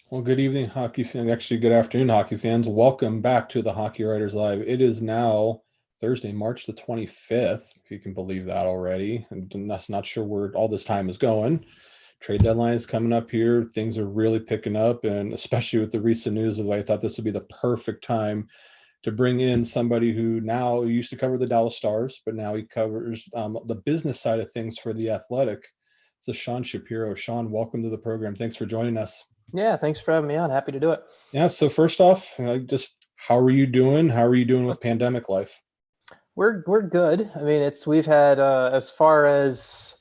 Well, good evening, hockey fans. Actually, good afternoon, hockey fans. Welcome back to the Hockey Writers Live. It is now Thursday, March the 25th, if you can believe that already. I'm just not sure where all this time is going. Trade deadline is coming up here. Things are really picking up, and especially with the recent news of, I thought this would be the perfect time to bring in somebody who now used to cover the Dallas Stars, but now he covers the business side of things for The Athletic. So Sean Shapiro. Sean, welcome to the program. Thanks for joining us. Yeah, thanks for having me on. Happy to do it. Yeah. So first off, just how are you doing? How are you doing with pandemic life? We're good. I mean, we've had as far as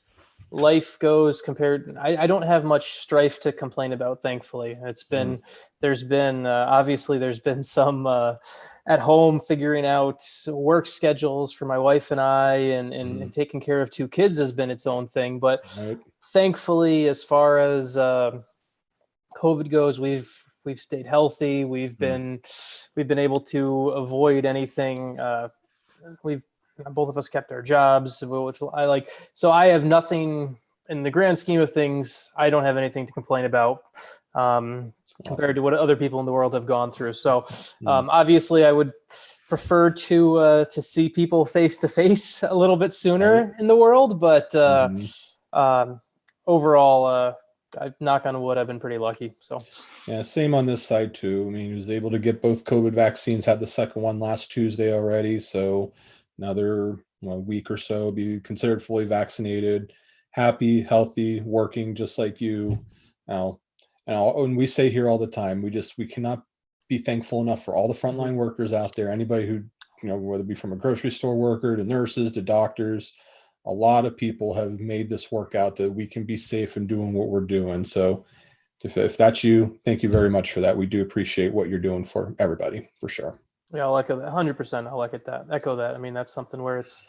life goes compared. I don't have much strife to complain about. Thankfully, there's been obviously there's been some at home figuring out work schedules for my wife and I, and taking care of two kids has been its own thing. But Right. thankfully, as far as COVID goes, we've stayed healthy. We've been able to avoid anything. We've Both of us kept our jobs, which I like. So I have nothing in the grand scheme of things. I don't have anything to complain about compared to what other people in the world have gone through. So obviously, I would prefer to see people face to face a little bit sooner in the world, but overall. I knock on wood, I've been pretty lucky. So Yeah, same on this side too. I mean, he was able to get both COVID vaccines, had the second one last Tuesday already. So another week or so, be considered fully vaccinated, happy, healthy, working just like you. Now, and we say here all the time, we cannot be thankful enough for all the frontline workers out there. Anybody who, whether it be from a grocery store worker to nurses to doctors, a lot of people have made this work out that we can be safe in doing what we're doing. So if that's you, thank you very much for that. We do appreciate what you're doing for everybody, for sure. Yeah, I'll echo that 100%. I'll echo that. I mean, that's something where it's,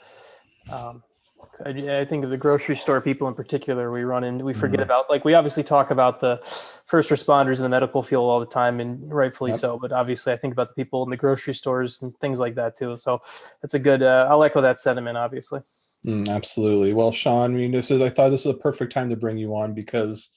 I think of the grocery store people in particular, we forget about, like, we obviously talk about the first responders in the medical field all the time, and rightfully so, but obviously I think about the people in the grocery stores and things like that too. So that's a good, I'll echo that sentiment, obviously. Absolutely. Well, Sean, I mean, I thought this was a perfect time to bring you on because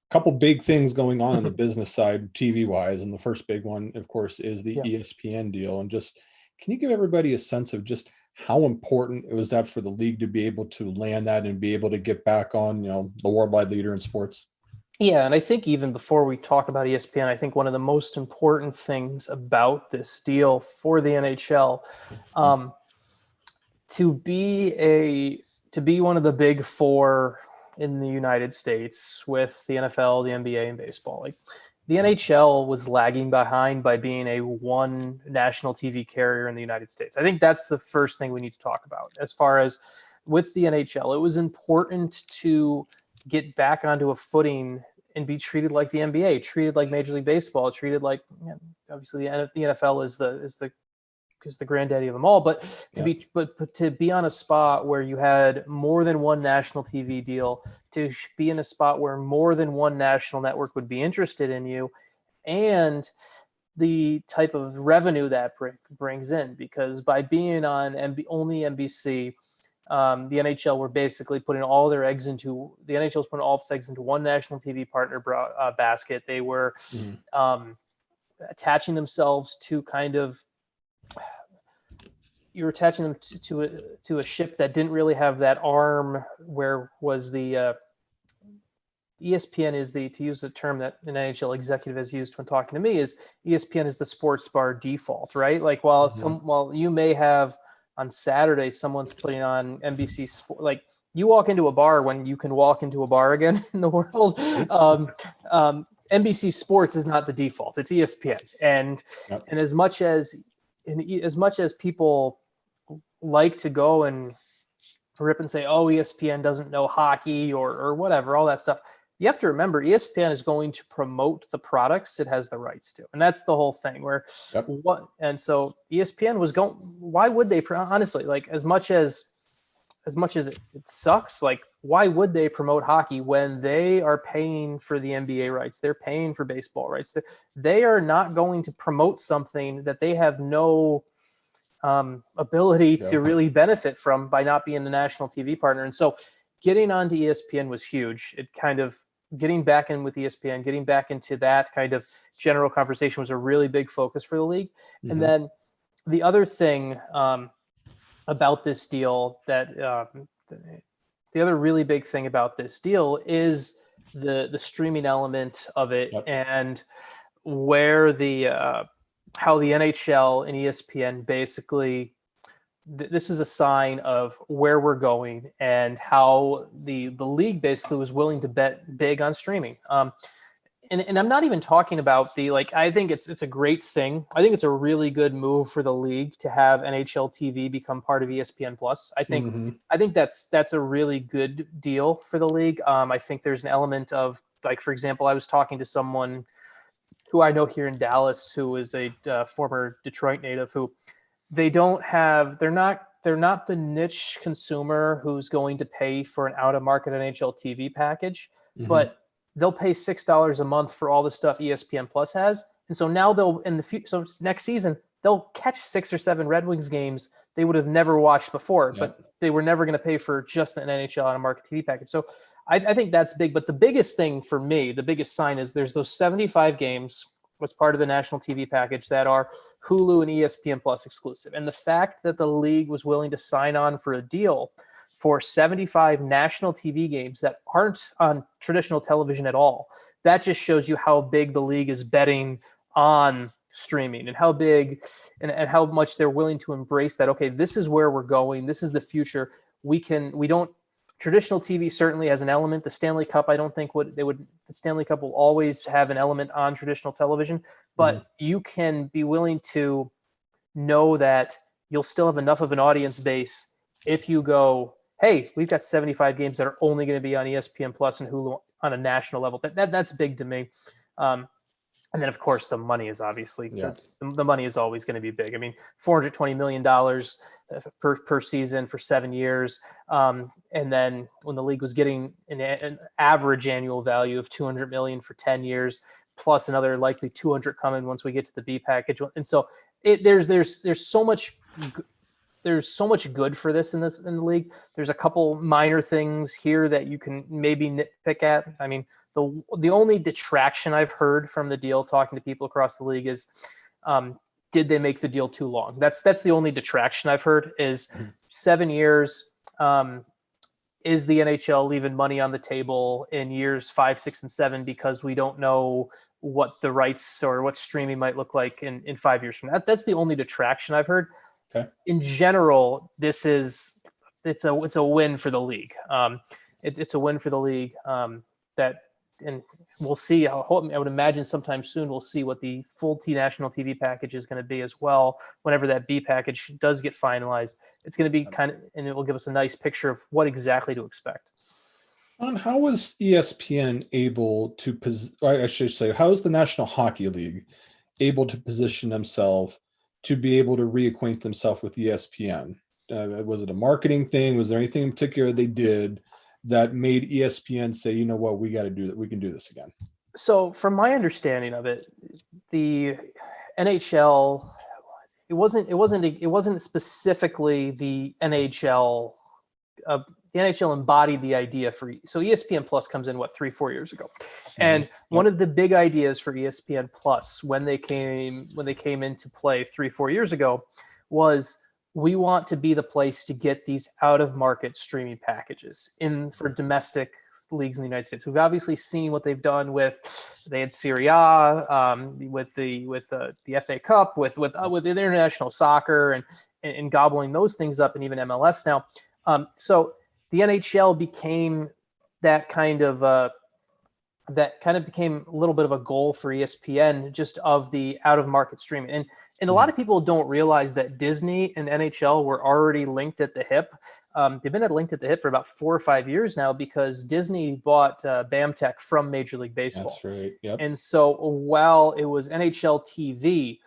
a couple big things going on the business side, TV wise. And the first big one, of course, is the ESPN deal. And just, can you give everybody a sense of just how important it was that for the league to be able to land that and be able to get back on, the worldwide leader in sports? Yeah, and I think even before we talk about ESPN, I think one of the most important things about this deal for the NHL, to be one of the big four in the United States with the NFL, the NBA, and baseball. Like, the NHL was lagging behind by being a one national TV carrier in the United States. I think that's the first thing we need to talk about. As far as with the NHL, it was important to get back onto a footing and be treated like the NBA, treated like Major League Baseball, treated like, obviously the NFL is the granddaddy of them all, but to be on a spot where you had more than one national TV deal, to be in a spot where more than one national network would be interested in you, and the type of revenue that brings in, because by being on only NBC, the NHL were basically putting all their eggs into the NHL was putting all its eggs into one national TV partner basket. They were attaching themselves to kind of, you're attaching them to a ship that didn't really have that arm. Where was the ESPN is to use the term that an NHL executive has used when talking to me, is ESPN is the sports bar default, right? Like, while you may have on Saturday someone's putting on NBC Sport, like, you walk into a bar when you can walk into a bar again in the world. NBC Sports is not the default; it's ESPN, and as much as people like to go and rip and say, oh, ESPN doesn't know hockey or whatever, all that stuff, you have to remember ESPN is going to promote the products it has the rights to. And that's the whole thing and so ESPN was going, why would they, honestly, like, as much as it sucks, like, why would they promote hockey when they are paying for the NBA rights? They're paying for baseball rights. They are not going to promote something that they have no ability to really benefit from by not being the national TV partner. And so getting onto ESPN was huge. It kind of getting back in with ESPN, getting back into that kind of general conversation was a really big focus for the league. Mm-hmm. And then the other thing about this deal that the other really big thing about this deal is the streaming element of it, Yep. and where the how the NHL and ESPN basically this is a sign of where we're going and how the league basically was willing to bet big on streaming. And I'm not even talking about I think it's a great thing. I think it's a really good move for the league to have NHL TV become part of ESPN Plus. I think that's a really good deal for the league. I think there's an element of, like, for example, I was talking to someone who I know here in Dallas, who is a former Detroit native, who they're not the niche consumer who's going to pay for an out-of-market NHL TV package, but they'll pay $6 a month for all the stuff ESPN Plus has. And so now so next season, they'll catch 6 or 7 Red Wings games they would have never watched before, but they were never going to pay for just an NHL out-of-market TV package. So I think that's big. But the biggest thing for me, the biggest sign is there's those 75 games was part of the national TV package that are Hulu and ESPN Plus exclusive. And the fact that the league was willing to sign on for a deal for 75 national TV games that aren't on traditional television at all, that just shows you how big the league is betting on streaming and how big and how much they're willing to embrace that. Okay, this is where we're going. This is the future. Traditional TV certainly has an element. The Stanley Cup, I don't think the Stanley Cup will always have an element on traditional television, but you can be willing to know that you'll still have enough of an audience base if you go, hey, we've got 75 games that are only going to be on ESPN Plus and Hulu on a national level. That's big to me. And then, of course, the money is obviously the money is always going to be big. I mean, $420 million per season for 7 years. And then when the league was getting an average annual value of $200 million for 10 years, plus another likely 200 coming once we get to the B package. And so there's so much. There's so much good for this in the league. There's a couple minor things here that you can maybe nitpick at. I mean, the only detraction I've heard from the deal, talking to people across the league, is did they make the deal too long? That's the only detraction I've heard is 7 years. Is the NHL leaving money on the table in years 5, 6, and 7 because we don't know what the rights or what streaming might look like in 5 years from now? That's the only detraction I've heard. Okay. In general, it's a win for the league. It's a win for the league and we'll see. I would imagine sometime soon we'll see what the full national TV package is going to be as well. Whenever that B package does get finalized, it's going to be and it will give us a nice picture of what exactly to expect. How was ESPN able to, I should say, how is the National Hockey League able to position themselves to be able to reacquaint themselves with ESPN? Was it a marketing thing? Was there anything in particular they did that made ESPN say, you know what, we got to do that. We can do this again. So from my understanding of it, the NHL, it wasn't specifically the NHL. The NHL embodied the idea so ESPN Plus comes in 3-4 years ago. And one of the big ideas for ESPN Plus when they came into play 3-4 years ago was, we want to be the place to get these out of market streaming packages for domestic leagues in the United States. We've obviously seen what they've done they had Serie A, with the FA Cup, with the international soccer and gobbling those things up, and even MLS now. So the NHL became became a little bit of a goal for ESPN, just of the out of market streaming. And a lot of people don't realize that Disney and NHL were already linked at the hip. They've been linked at the hip for about 4 or 5 years now, because Disney bought BAMTech from Major League Baseball. That's right. Yep. And so while it was NHL TV,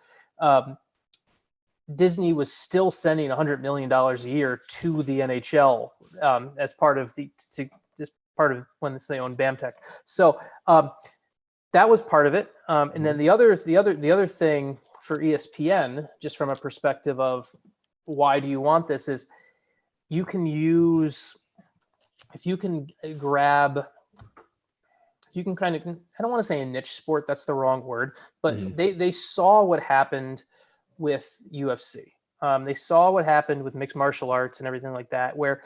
Disney was still sending $100 million a year to the NHL as part of part of when they own BAMTech. So that was part of it. And then the other thing for ESPN, just from a perspective of why do you want this, is if you can grab you can kind of, I don't want to say a niche sport, that's the wrong word, but Mhm. they saw what happened with UFC. They saw what happened with mixed martial arts and everything like that, where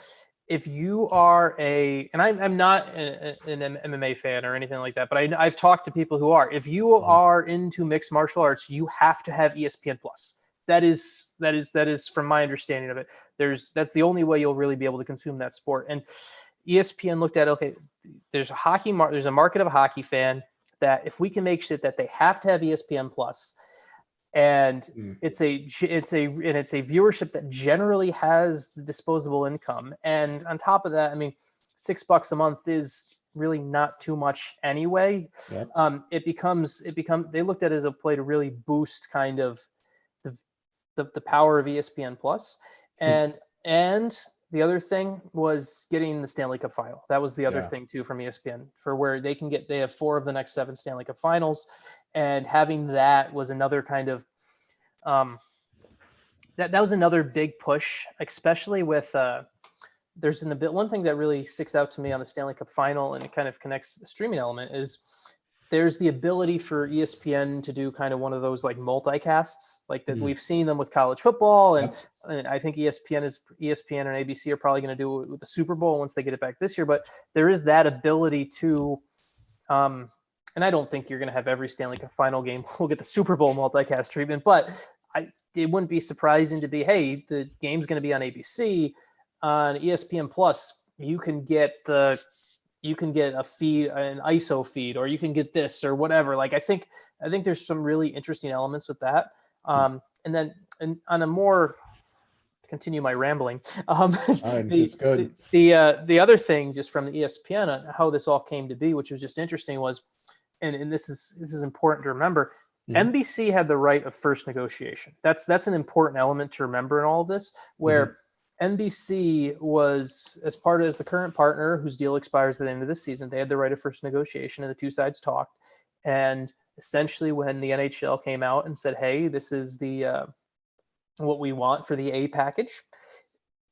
if you are and I'm not an MMA fan or anything like that, but I've talked to people who are. If you are into mixed martial arts, you have to have ESPN Plus. That is from my understanding of it. That's the only way you'll really be able to consume that sport. And ESPN looked at, okay, there's a market of a hockey fan that if we can make shit that they have to have ESPN Plus, and Mm. it's a viewership that generally has the disposable income, and on top of that, I mean, $6 a month is really not too much anyway. Yep. They looked at it as a play to really boost kind of the power of ESPN Plus, and the other thing was getting the Stanley Cup final. That was the other Yeah. thing too from ESPN, for where they have 4 of the next 7 Stanley Cup finals, and having that was another kind of that was another big push, especially with there's one thing that really sticks out to me on the Stanley Cup final, and it kind of connects the streaming element, is there's the ability for ESPN to do kind of one of those like multicasts, like that we've seen them with college football, and I think ESPN and ABC are probably going to do it with the Super Bowl once they get it back this year. But there is that ability to, and I don't think you're going to have every Stanley Cup final game will get the Super Bowl multicast treatment, but it wouldn't be surprising to be, hey, the game's going to be on ABC, on ESPN Plus. You can get a feed, an ISO feed, or you can get this or whatever. Like I think there's some really interesting elements with that. And then on a more, continue my rambling. It's good. The other thing just from the ESPN on how this all came to be, which was just interesting, was, and this is important to remember. NBC had the right of first negotiation. That's an important element to remember in all of this, where NBC was, as the current partner whose deal expires at the end of this season, they had the right of first negotiation, and the two sides talked. And essentially, when the NHL came out and said, "Hey, this is the what we want for the A package,"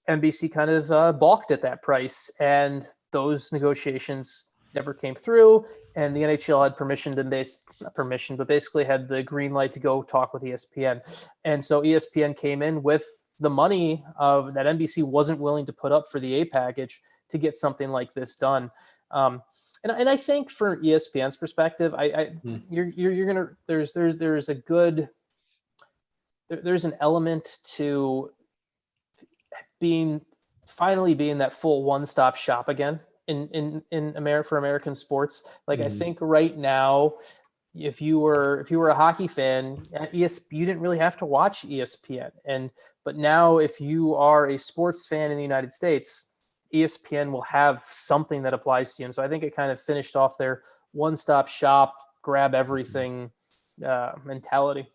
NBC kind of balked at that price, and those negotiations never came through. And the NHL had not permission, but basically had the green light to go talk with ESPN. And so ESPN came in with the money of that NBC wasn't willing to put up for the A package to get something like this done. And I think from ESPN's perspective, you're gonna there's an element to finally being that full one-stop shop again in America for American sports. Like I think right now, if you were a hockey fan, you didn't really have to watch ESPN, but now if you are a sports fan in the United States, ESPN will have something that applies to you. And so I think it kind of finished off their one-stop shop, grab everything mentality.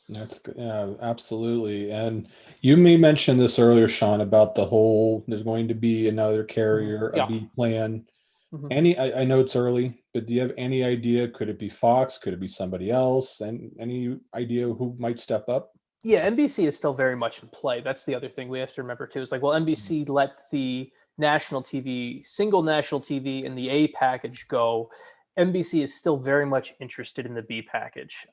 That's good. Yeah, absolutely. And you may mention this earlier, Sean, about there's going to be another carrier, a B plan. I know it's early, but do you have any idea? Could it be Fox? Could it be somebody else? And any idea who might step up? Yeah, NBC is still very much in play. That's the other thing we have to remember too. Is like, well, NBC let the single national TV in the A package go. NBC is still very much interested in the B package.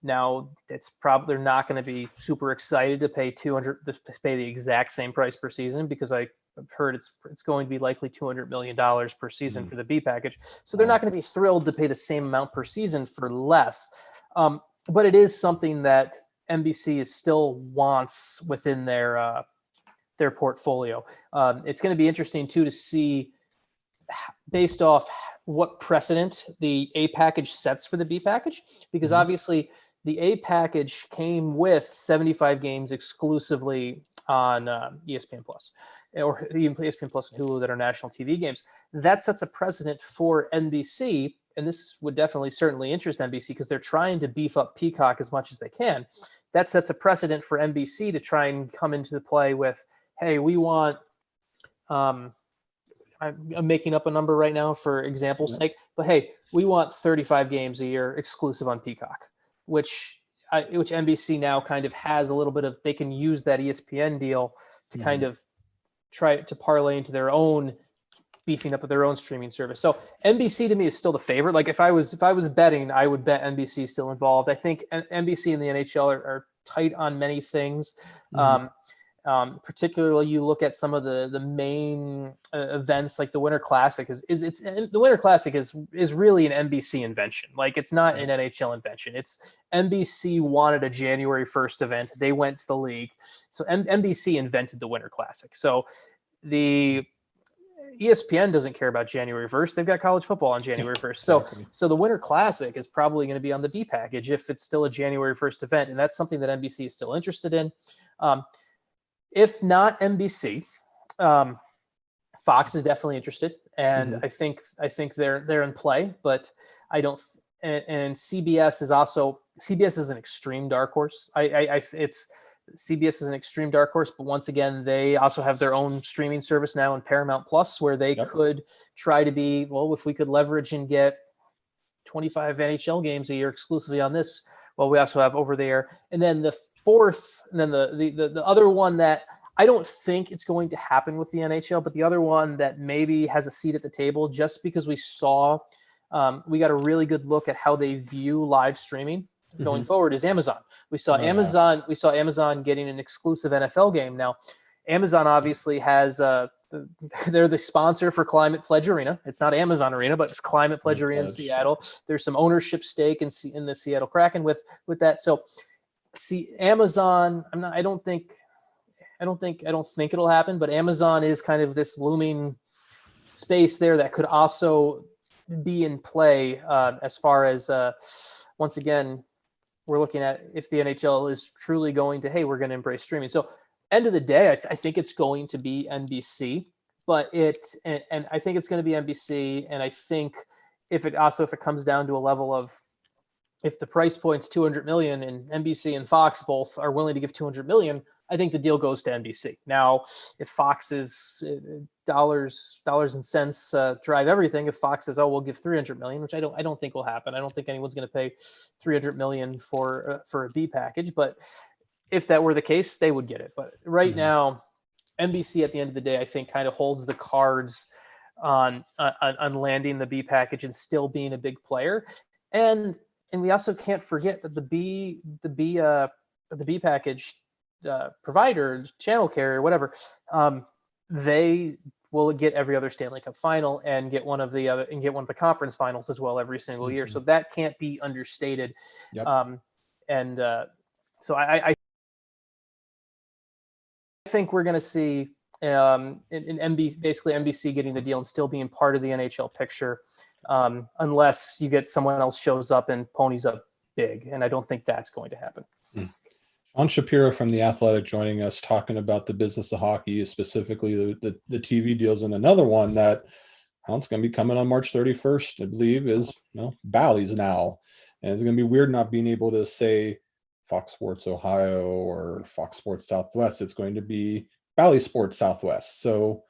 Now, it's probably they're not going to be super excited to pay the exact same price per season, because I've heard it's going to be likely $200 million per season for the B package. So they're not going to be thrilled to pay the same amount per season for less. But it is something that NBC still wants within their portfolio. It's going to be interesting too to see, based off what precedent the A package sets for the B package, because obviously the A package came with 75 games exclusively on ESPN Plus, or even ESPN Plus and Hulu that are national TV games. That sets a precedent for NBC, and this would certainly interest NBC because they're trying to beef up Peacock as much as they can. That sets a precedent for NBC to try and come into the play with, hey, we want I'm making up a number right now for example's sake, but hey, we want 35 games a year exclusive on Peacock, which NBC now kind of has a little bit of, they can use that ESPN deal to kind of try to parlay into their own beefing up their own streaming service. So NBC to me is still the favorite. Like if I was betting, I would bet NBC is still involved. I think NBC and the NHL are tight on many things. Particularly, you look at some of the main events like the Winter Classic. The Winter Classic is really an NBC invention. Like it's not an NHL invention. It's NBC wanted a January 1st event. They went to the league, so NBC invented the Winter Classic. So the ESPN doesn't care about January 1st. They've got college football on January 1st. So the Winter Classic is probably going to be on the B package if it's still a January 1st event, and that's something that NBC is still interested in. If not NBC, Fox is definitely interested, and I think they're in play. But I don't. And CBS is an extreme dark horse. CBS is an extreme dark horse, but once again, they also have their own streaming service now in Paramount Plus, where they could try to be, well, if we could leverage and get 25 NHL games a year exclusively on this. Well, we also have over there. And then the fourth, and then the other one that I don't think it's going to happen with the NHL, but the other one that maybe has a seat at the table just because we got a really good look at how they view live streaming going forward is Amazon. We saw Amazon getting an exclusive NFL game. Now, Amazon obviously has they're the sponsor for Climate Pledge Arena. It's not Amazon Arena, but it's Climate Pledge Arena in Seattle. There's some ownership stake in the Seattle Kraken with that. So, see, Amazon. I don't think it'll happen, but Amazon is kind of this looming space there that could also be in play as far as once again, we're looking at if the NHL is truly going to, hey, we're going to embrace streaming. So end of the day, I think it's going to be NBC, but and I think it's going to be NBC. And I think if it comes down to a level of, if the price point's $200 million and NBC and Fox both are willing to give $200 million, I think the deal goes to NBC. Now, if Fox's dollars and cents drive everything, if Fox says, "Oh, we'll give $300 million," which I don't think will happen. I don't think anyone's going to pay $300 million for a B package. But if that were the case, they would get it. But right now, NBC at the end of the day, I think, kind of holds the cards on landing the B package and still being a big player. And we also can't forget that the B package provider, channel carrier, whatever, they will get every other Stanley Cup final and get one of the conference finals as well every single year. So that can't be understated. So I think we're going to see NBC getting the deal and still being part of the NHL picture, unless you get someone else shows up and ponies up big, and I don't think that's going to happen. Shapiro from The Athletic joining us, talking about the business of hockey, specifically the TV deals. And another one that it's going to be coming on March 31st, I believe, is Bally's now. And it's going to be weird not being able to say Fox Sports Ohio or Fox Sports Southwest. It's going to be Bally Sports Southwest. So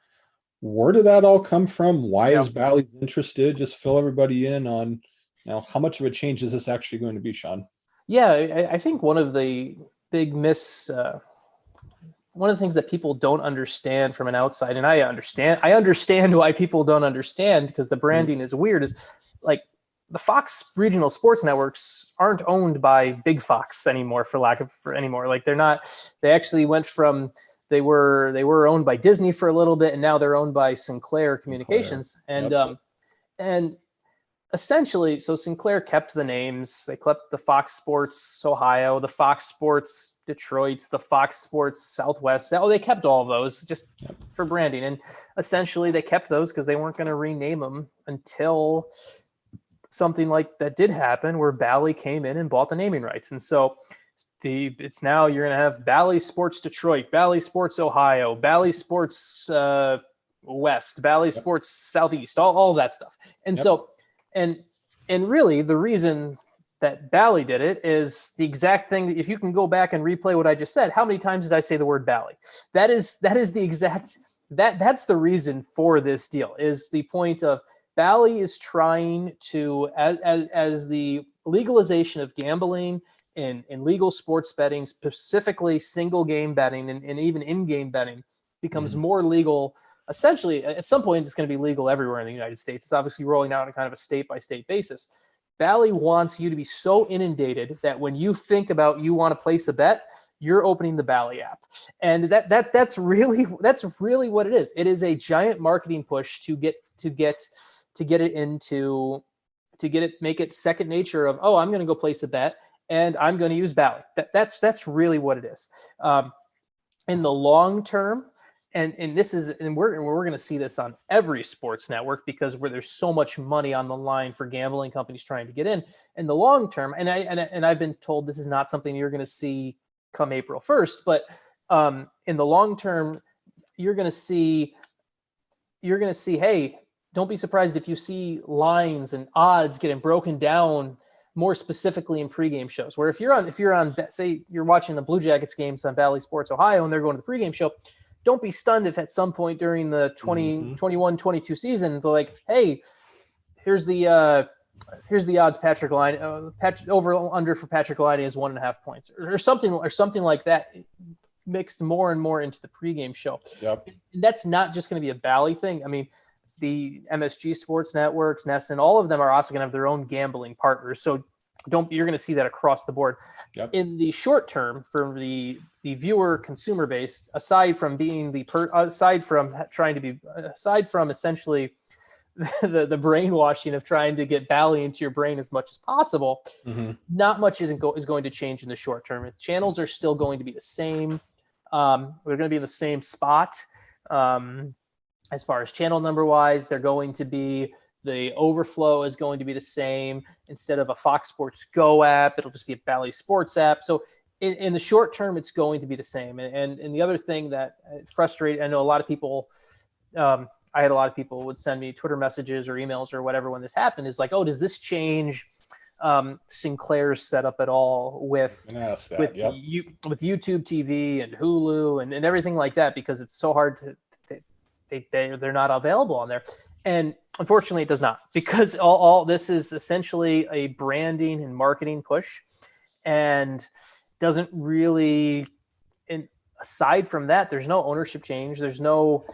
where did that all come from? Why is Bally's interested? Just fill everybody in on how much of a change is this actually going to be, Sean? Yeah, I think one of the big one of the things that people don't understand from an outside, and I understand why people don't understand, because the branding is weird, is like the Fox regional sports networks aren't owned by Big Fox anymore, anymore. Like they actually went from, they were owned by Disney for a little bit, and now they're owned by Sinclair Communications. And essentially, so Sinclair kept the names. They kept the Fox Sports Ohio, the Fox Sports Detroit, the Fox Sports Southwest. They kept all of those just for branding. And essentially they kept those because they weren't going to rename them until something like that did happen, where Bally came in and bought the naming rights. And so it's now you're going to have Bally Sports Detroit, Bally Sports Ohio, Bally Sports West, Bally Sports Southeast, all that stuff. And so And really, the reason that Bally did it is the exact thing. If you can go back and replay what I just said, how many times did I say the word Bally? That's the reason for this deal, is the point of Bally is trying to, as the legalization of gambling and legal sports betting, specifically single game betting and even in-game betting, becomes more legal essentially at some point it's going to be legal everywhere in the United States. It's obviously rolling out on kind of a state by state basis. Bally wants you to be so inundated that when you think about you want to place a bet, you're opening the Bally app. And that's really what it is. It is a giant marketing push to get it into, make it second nature of, oh, I'm going to go place a bet and I'm going to use Bally. That's really what it is. In the long term, and we're going to see this on every sports network because where there's so much money on the line for gambling companies trying to get in the long term. And I've been told this is not something you're going to see come April 1st, but in the long term, you're going to see, hey, don't be surprised if you see lines and odds getting broken down more specifically in pregame shows, where if you're on, say you're watching the Blue Jackets games on Bally Sports Ohio and they're going to the pregame show, don't be stunned if at some point during the 21-22 season, they're like, hey, here's the odds Patrick Line, over under for Patrick Line is 1.5 points or something like that, mixed more and more into the pregame show. Yep. And that's not just going to be a Bally thing. I mean, the MSG Sports Networks, NESN, all of them are also going to have their own gambling partners. So you're going to see that across the board. Yep. In the short term, for the viewer consumer base, aside from essentially the brainwashing of trying to get Bally into your brain as much as possible, not much is going to change in the short term. Channels are still going to be the same. We're going to be in the same spot. As far as channel number wise, they're going to be, the overflow is going to be the same. Instead of a Fox Sports Go app, it'll just be a Bally Sports app. So in the short term, it's going to be the same. And the other thing that frustrated, I know a lot of people, I had a lot of people would send me Twitter messages or emails or whatever when this happened, is like, oh, does this change Sinclair's setup at all with YouTube TV and Hulu and everything like that, because it's so hard to, they're not available on there. And unfortunately it does not, because all this is essentially a branding and marketing push, and doesn't really, and aside from that, there's no ownership change. There's no,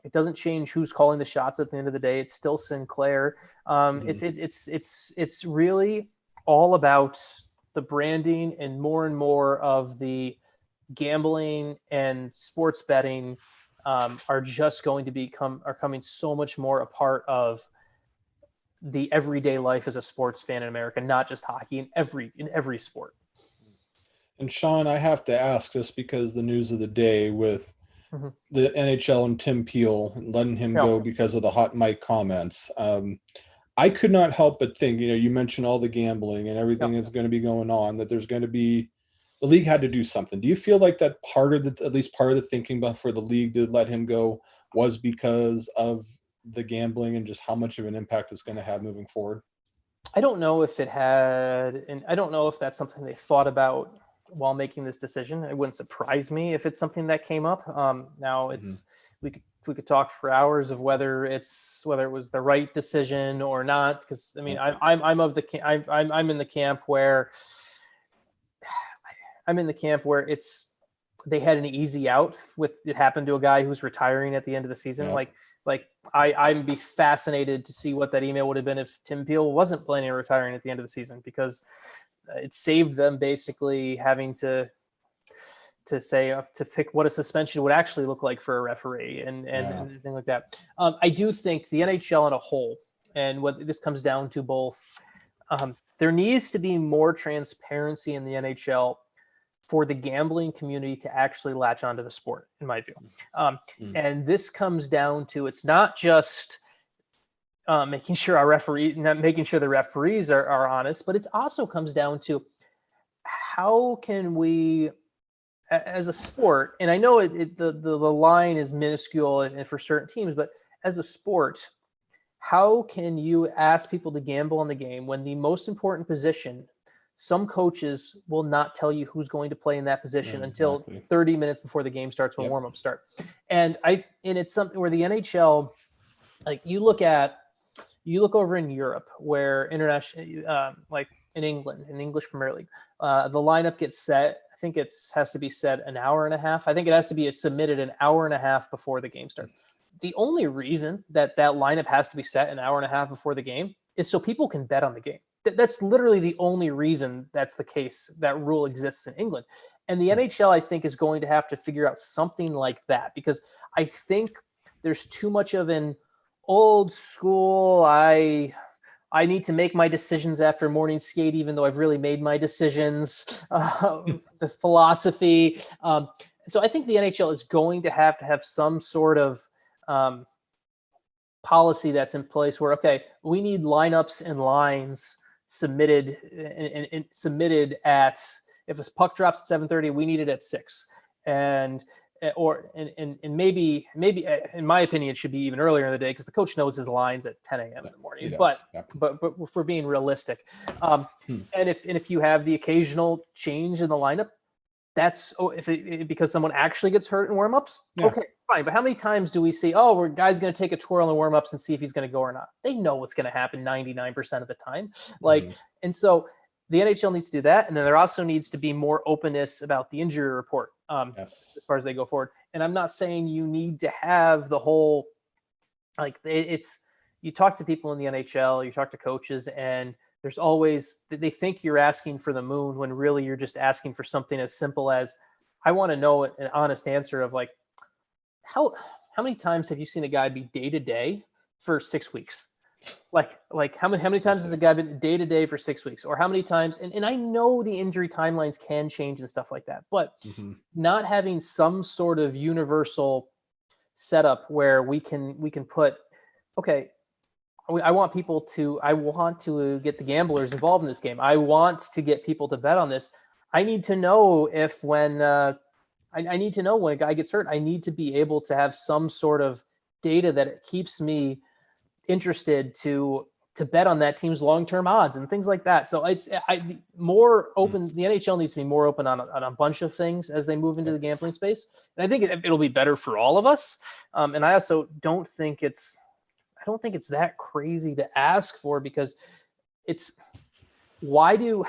it doesn't change who's calling the shots at the end of the day. It's still Sinclair. It's really all about the branding, and more of the gambling and sports betting are just going to are coming so much more a part of the everyday life as a sports fan in America, not just hockey, in every sport. And Sean, I have to ask, just because the news of the day with the NHL and Tim Peel and letting him go because of the hot mic comments, I could not help but think, you mentioned all the gambling and everything that's going to be going on, that there's going to be, the league had to do something. Do you feel like that at least part of the thinking for the league to let him go was because of the gambling and just how much of an impact it's going to have moving forward? I don't know if it had, and I don't know if that's something they thought about while making this decision. It wouldn't surprise me if it's something that came up. Now it's, we could talk for hours of whether it was the right decision or not. Cause I mean, I'm in the camp where they had an easy out with it happened to a guy who's retiring at the end of the season. Yeah. I'd be fascinated to see what that email would have been if Tim Peel wasn't planning on retiring at the end of the season, because it saved them basically having to pick what a suspension would actually look like for a referee and everything like that. I do think the NHL in a whole, and what this comes down to both, there needs to be more transparency in the NHL for the gambling community to actually latch onto the sport, in my view. And this comes down to, it's not just making sure the referees are honest, but it also comes down to how can we, as a sport, and I know the line is minuscule and for certain teams, but as a sport, how can you ask people to gamble on the game when the most important position, some coaches will not tell you who's going to play in that position until 30 minutes before the game starts, when warm-ups start. And it's something where the NHL, like you look over in Europe where international, like in England, in the English Premier League, the lineup gets set. I think it has to be set an hour and a half. I think it has to be submitted an hour and a half before the game starts. the only reason that lineup has to be set an hour and a half before the game is so people can bet on the game. That's literally the only reason that's the case. That rule exists in England. And the NHL, I think, is going to have to figure out something like that, because I think there's too much of an old school, I need to make my decisions after morning skate, even though I've really made my decisions, the philosophy. So I think the NHL is going to have some sort of policy that's in place where, okay, we need lineups and lines submitted and submitted at, if a puck drops at 7:30, we need it at 6. And maybe in my opinion, it should be even earlier in the day, because the coach knows his lines at 10 a.m. in the morning. But if we're being realistic, and if you have the occasional change in the lineup, that's because someone actually gets hurt in warmups. Yeah. Okay, fine. But how many times do we see, we're guys going to take a twirl in warmups and see if he's going to go or not? They know what's going to happen 99% of the time. And so the NHL needs to do that. And then there also needs to be more openness about the injury report as far as they go forward. And I'm not saying you need to have the whole, you talk to people in the NHL, you talk to coaches, and there's always, they think you're asking for the moon when really you're just asking for something as simple as, I want to know an honest answer of how many times have you seen a guy be day to day for 6 weeks? Like how many times has a guy been day to day for 6 weeks, or how many times? And I know the injury timelines can change and stuff like that, but not having some sort of universal setup where we can put, okay, I want to get the gamblers involved in this game. I want to get people to bet on this. I need to know when I need to know when a guy gets hurt. I need to be able to have some sort of data that it keeps me interested to bet on that team's long-term odds and things like that. So more open. The NHL needs to be more open on a bunch of things as they move into the gambling space. And I think it'll be better for all of us. And I also don't think it's that crazy to ask for, because it's hilarious.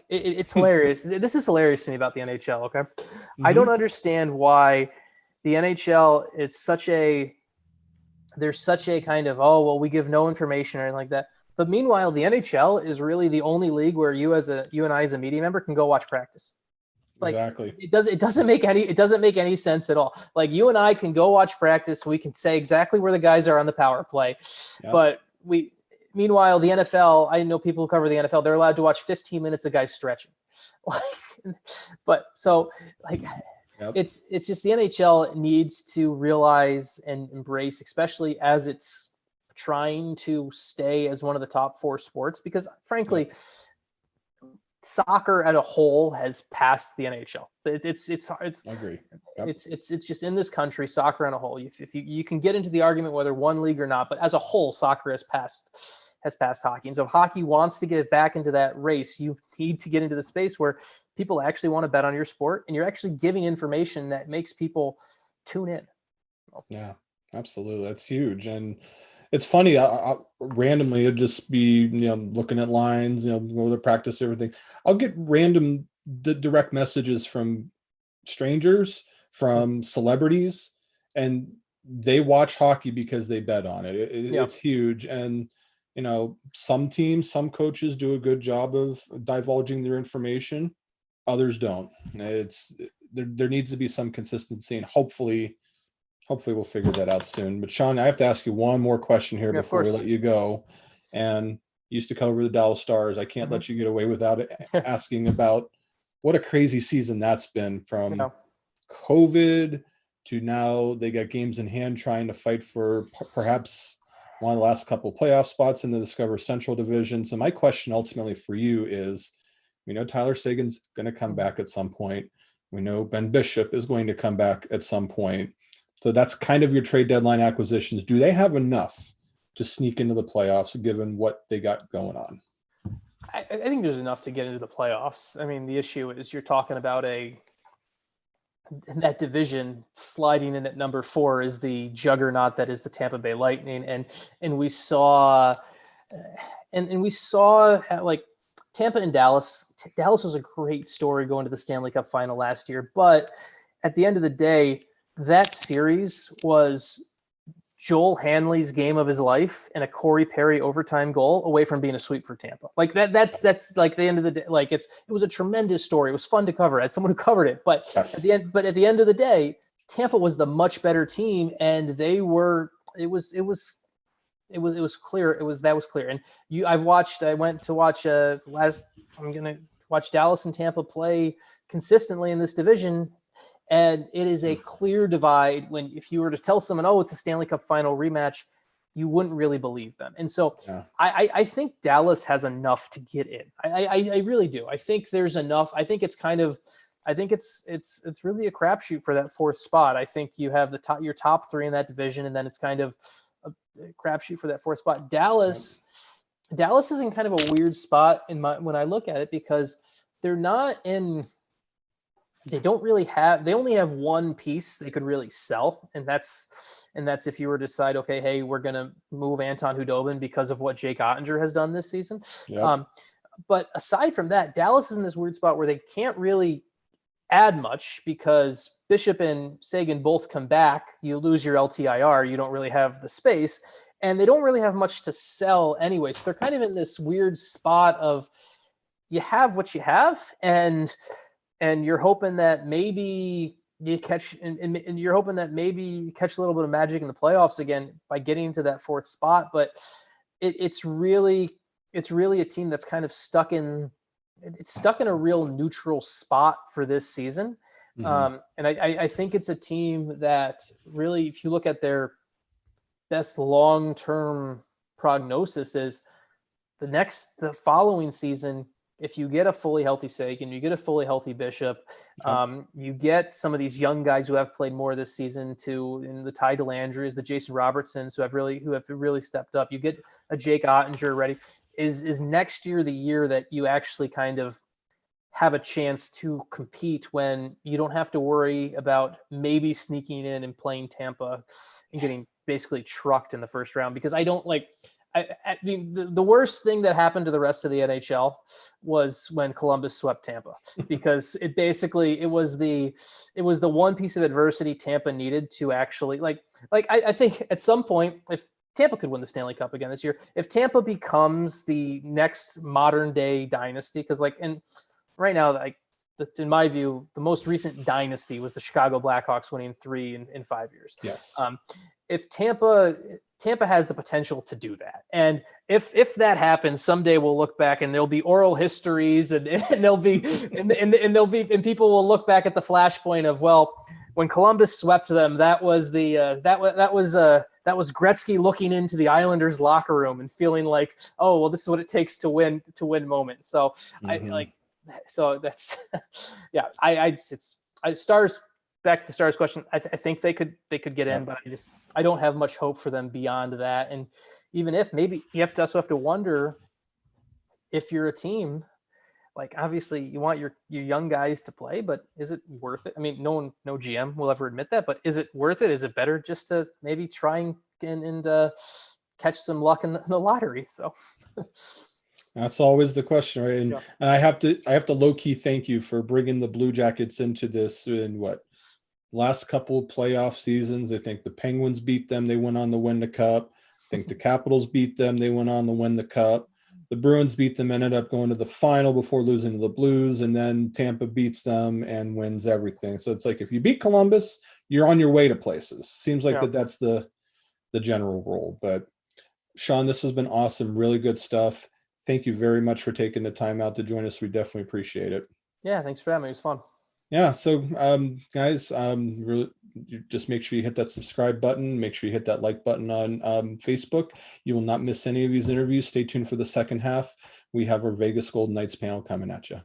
This is hilarious to me about the NHL. Okay. I don't understand why the NHL is there's such a kind of, we give no information or anything like that. But meanwhile, the NHL is really the only league where you and I as a media member can go watch practice. Exactly. It doesn't make any sense at all. Like, you and I can go watch practice. We can say exactly where the guys are on the power play. Yep. But meanwhile, the NFL, I know people who cover the NFL, they're allowed to watch 15 minutes of guys stretching. Yep. It's just the NHL needs to realize and embrace, especially as it's trying to stay as one of the top 4 sports, because frankly, soccer as a whole has passed the NHL. It's I agree. Yep. It's just, in this country, soccer on a whole. If you can get into the argument whether one league or not, but as a whole, soccer has passed hockey. And so if hockey wants to get back into that race, you need to get into the space where people actually want to bet on your sport, and you're actually giving information that makes people tune in. Yeah, absolutely. That's huge. And it's funny, I randomly, it'd just be, looking at lines, go to practice, everything. I'll get random direct messages from strangers, from celebrities, and they watch hockey because they bet on it. It's huge. And, some teams, some coaches do a good job of divulging their information. Others don't. There needs to be some consistency, and hopefully we'll figure that out soon. But Sean, I have to ask you one more question here before we let you go. And you used to cover the Dallas Stars. I can't let you get away without asking about what a crazy season that's been, from COVID to now they got games in hand trying to fight for perhaps one of the last couple of playoff spots in the Discover Central Division. So my question ultimately for you is, we know Tyler Seguin's going to come back at some point. We know Ben Bishop is going to come back at some point. So that's kind of your trade deadline acquisitions. Do they have enough to sneak into the playoffs given what they got going on? I think there's enough to get into the playoffs. I mean, the issue is you're talking about in that division, sliding in at number 4 is the juggernaut that is the Tampa Bay Lightning. And we saw like Tampa and Dallas. Dallas was a great story going to the Stanley Cup final last year. But at the end of the day, that series was Joel Hanley's game of his life and a Corey Perry overtime goal away from being a sweep for Tampa. Like that's like the end of the day. Like it was a tremendous story. It was fun to cover as someone who covered it. But Yes. at the end of the day, Tampa was the much better team, and they were. It was clear. That was clear. And I went to watch I'm gonna watch Dallas and Tampa play consistently in this division. And it is a clear divide when if you were to tell someone, oh, it's a Stanley Cup final rematch, you wouldn't really believe them. And so I think Dallas has enough to get in. I really do. I think there's enough. I think it's really a crapshoot for that fourth spot. I think you have your top three in that division, and then it's kind of a crapshoot for that fourth spot. Dallas is in kind of a weird spot when I look at it, because they're not in. They only have one piece they could really sell. And that's if you were to decide, okay, hey, we're going to move Anton Hudobin because of what Jake Ottinger has done this season. Yep. But aside from that, Dallas is in this weird spot where they can't really add much because Bishop and Sagan both come back. You lose your LTIR. You don't really have the space, and they don't really have much to sell anyway. So they're kind of in this weird spot of you have what you have, and you're hoping that maybe you catch and you're hoping that maybe you catch a little bit of magic in the playoffs again by getting into that fourth spot. But it's really a team that's kind of stuck in a real neutral spot for this season. Mm-hmm. And I think it's a team that really, if you look at their best long-term prognosis, is the following season, if you get a fully healthy Sagan, you get a fully healthy Bishop, you get some of these young guys who have played more this season in the Ty Dellandreas, the Jason Robertsons who have really stepped up. You get a Jake Ottinger ready. Is next year the year that you actually kind of have a chance to compete, when you don't have to worry about maybe sneaking in and playing Tampa and getting basically trucked in the first round? Because I mean, the worst thing that happened to the rest of the NHL was when Columbus swept Tampa, because it was the one piece of adversity Tampa needed to actually I think at some point, if Tampa could win the Stanley Cup again this year, if Tampa becomes the next modern day dynasty, because and right now, in my view, the most recent dynasty was the Chicago Blackhawks winning 3 in 5 years. Yes. If Tampa has the potential to do that, and if that happens someday, we'll look back and there'll be oral histories, and people will look back at the flashpoint of, well, when Columbus swept them, that was Gretzky looking into the Islanders locker room and feeling like, oh, well, this is what it takes to win moment. So mm-hmm. So that's Stars. Back to the Stars question, I think they could get in, but I don't have much hope for them beyond that. And even if, maybe you also have to wonder, if you're a team, obviously you want your young guys to play, but is it worth it? I mean, no GM will ever admit that, but is it worth it? Is it better just to maybe try and catch some luck in the lottery? So that's always the question, right? And I have to low key thank you for bringing the Blue Jackets into this in last couple playoff seasons. I think the Penguins beat them. They went on to win the Cup. I think the Capitals beat them. They went on to win the Cup. The Bruins beat them, ended up going to the final before losing to the Blues. And then Tampa beats them and wins everything. So it's if you beat Columbus, you're on your way to places. Seems like that's the general rule. But Sean, this has been awesome. Really good stuff. Thank you very much for taking the time out to join us. We definitely appreciate it. Yeah, thanks for having me. It was fun. Yeah, so guys, really, just make sure you hit that subscribe button. Make sure you hit that like button on Facebook. You will not miss any of these interviews. Stay tuned for the second half. We have our Vegas Golden Knights panel coming at you.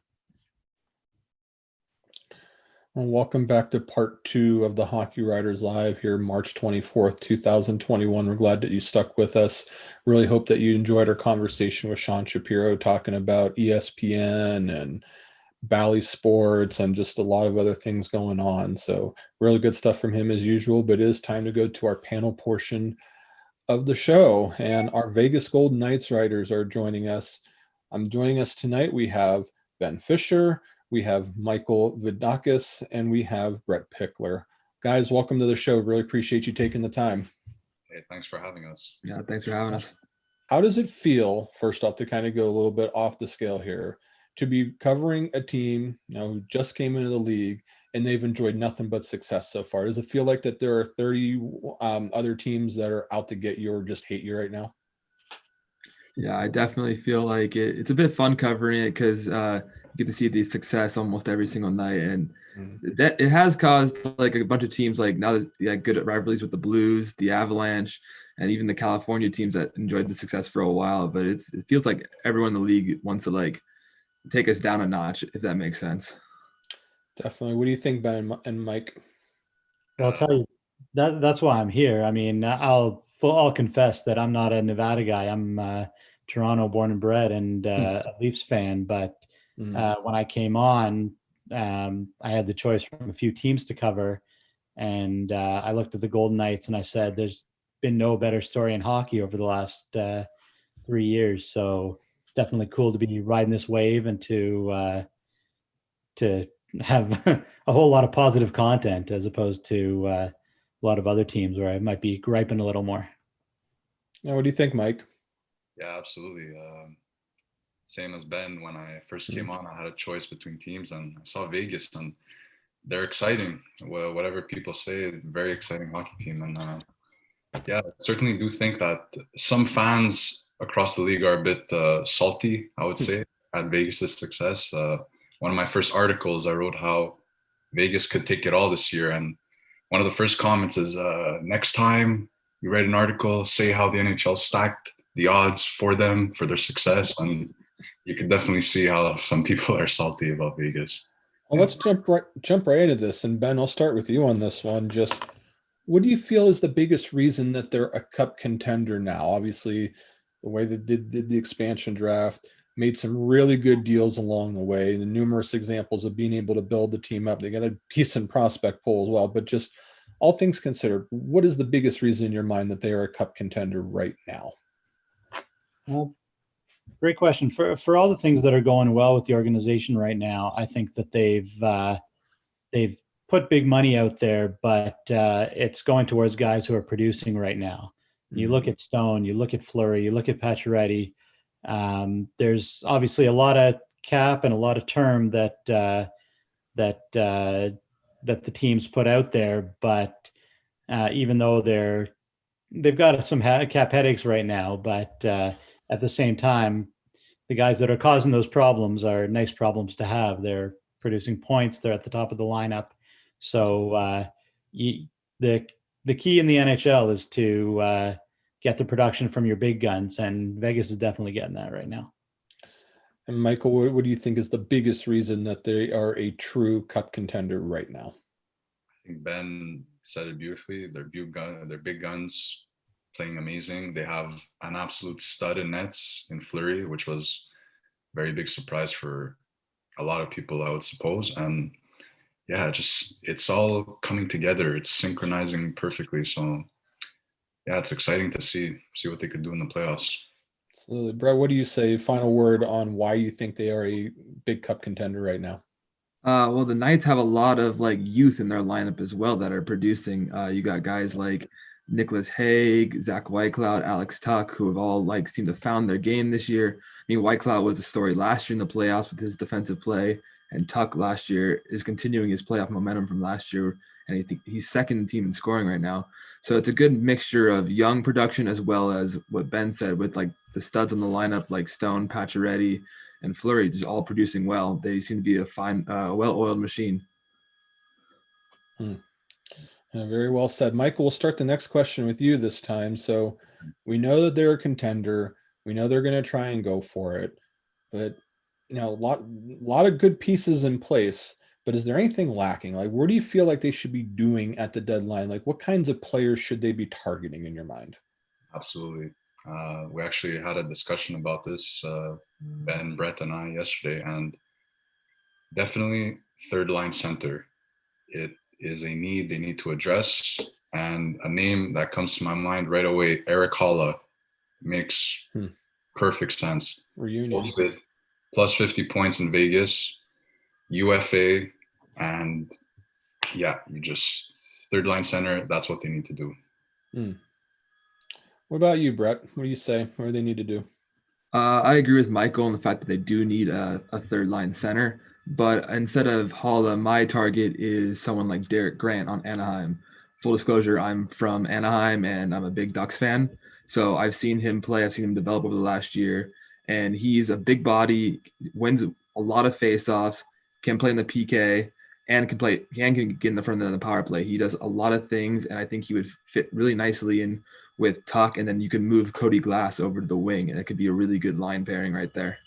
And welcome back to part 2 of the Hockey Writers Live here, March 24th, 2021. We're glad that you stuck with us. Really hope that you enjoyed our conversation with Sean Shapiro, talking about ESPN and Bally Sports and just a lot of other things going on. So really good stuff from him as usual, but it is time to go to our panel portion of the show. And our Vegas Golden Knights writers are joining us. Joining us tonight, we have Ben Fisher, we have Michael Vidakis, and we have Brett Pickler. Guys, welcome to the show. Really appreciate you taking the time. Hey, thanks for having us. Yeah, thanks for having us. How does it feel, first off, to kind of go a little bit off the scale here, to be covering a team, who just came into the league and they've enjoyed nothing but success so far? Does it feel like that there are 30 other teams that are out to get you or just hate you right now? Yeah, I definitely feel like it's a bit fun covering it because you get to see the success almost every single night, and that it has caused like a bunch of teams like now that good at rivalries with the Blues, the Avalanche, and even the California teams that enjoyed the success for a while. But it feels like everyone in the league wants to like take us down a notch, if that makes sense. Definitely. What do you think, Ben and Mike? Well, I'll tell you that's why I'm here. I mean, I'll confess that I'm not a Nevada guy. I'm Toronto born and bred and a Leafs fan. But when I came on, I had the choice from a few teams to cover, and I looked at the Golden Knights and I said, "There's been no better story in hockey over the last 3 years." So it's definitely cool to be riding this wave and to have a whole lot of positive content as opposed to a lot of other teams where I might be griping a little more. Now, what do you think, Mike? Yeah, absolutely. Same as Ben. When I first came on, I had a choice between teams, and I saw Vegas, and they're exciting. Well, whatever people say, very exciting hockey team. And yeah, I certainly do think that some fans across the league are a bit salty, I would say, at Vegas' success. One of my first articles, I wrote how Vegas could take it all this year. And one of the first comments is, next time you write an article, say how the NHL stacked the odds for them, for their success. And you can definitely see how some people are salty about Vegas. Well, let's jump right into this. And Ben, I'll start with you on this one. Just what do you feel is the biggest reason that they're a cup contender now? Obviously, the way they did the expansion draft, made some really good deals along the way, the numerous examples of being able to build the team up. They got a decent prospect pool as well, but just all things considered, what is the biggest reason in your mind that they are a cup contender right now? Well, great question. For all the things that are going well with the organization right now, I think that they've put big money out there, but it's going towards guys who are producing right now. You look at Stone, you look at Fleury, you look at Pacioretty. There's obviously a lot of cap and a lot of term that the teams put out there, but even though they've got some cap headaches right now, but at the same time, the guys that are causing those problems are nice problems to have. They're producing points. They're at the top of the lineup. So the key in the NHL is to get the production from your big guns, and Vegas is definitely getting that right now. And Michael, what do you think is the biggest reason that they are a true cup contender right now? I think Ben said it beautifully. Their big guns playing amazing. They have an absolute stud in nets in Fleury, which was a very big surprise for a lot of people, I would suppose. And yeah, just it's all coming together. It's synchronizing perfectly. So yeah, it's exciting to see what they could do in the playoffs. Absolutely. Brett, what do you say? Final word on why you think they are a big cup contender right now? Well, the Knights have a lot of like youth in their lineup as well that are producing. You got guys like Nicholas Haig, Zach Whitecloud, Alex Tuck, who have all like seemed to found their game this year. I mean, Whitecloud was a story last year in the playoffs with his defensive play, and Tuck last year is continuing his playoff momentum from last year, and I think he's second in team in scoring right now. So it's a good mixture of young production as well as what Ben said with like the studs on the lineup like Stone, Pacioretty, and Fleury just all producing well. They seem to be a fine, well-oiled machine. Very well said. Michael, we'll start the next question with you this time. So we know that they're a contender. We know they're going to try and go for it. But a lot of good pieces in place. But is there anything lacking? Like, where do you feel like they should be doing at the deadline? Like, what kinds of players should they be targeting in your mind? Absolutely. We actually had a discussion about this, Ben, Brett, and I yesterday, and definitely third line center. It is a need they need to address, and a name that comes to my mind right away, Eric Holla, makes perfect sense. Reunion. Posted plus 50 points in Vegas, UFA, and yeah, you just third line center, that's what they need to do. What about you, Brett? What do you say? What do they need to do? I agree with Michael on the fact that they do need a third line center. But instead of Holla, my target is someone like Derek Grant on Anaheim. Full disclosure, I'm from Anaheim and I'm a big Ducks fan. So I've seen him play, I've seen him develop over the last year. And he's a big body, wins a lot of faceoffs, can play in the PK, and can get in the front end of the power play. He does a lot of things, and I think he would fit really nicely in with Tuck, and then you can move Cody Glass over to the wing, and it could be a really good line pairing right there.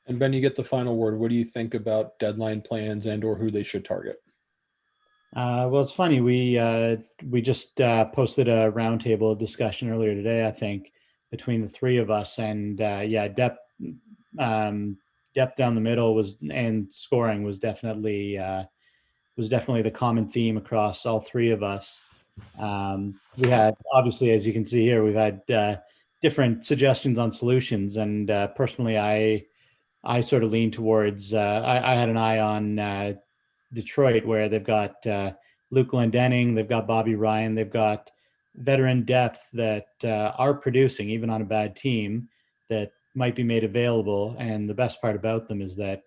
And Ben, you get the final word. What do you think about deadline plans and or who they should target? Well, it's funny. We just posted a roundtable discussion earlier today, I think, between the three of us, and depth down the middle and scoring was definitely the common theme across all three of us. We had, obviously, as you can see here, we've had different suggestions on solutions, and personally, I sort of lean towards. I had an eye on Detroit, where they've got Luke Glendening, they've got Bobby Ryan, they've got veteran depth that are producing even on a bad team that might be made available. And the best part about them is that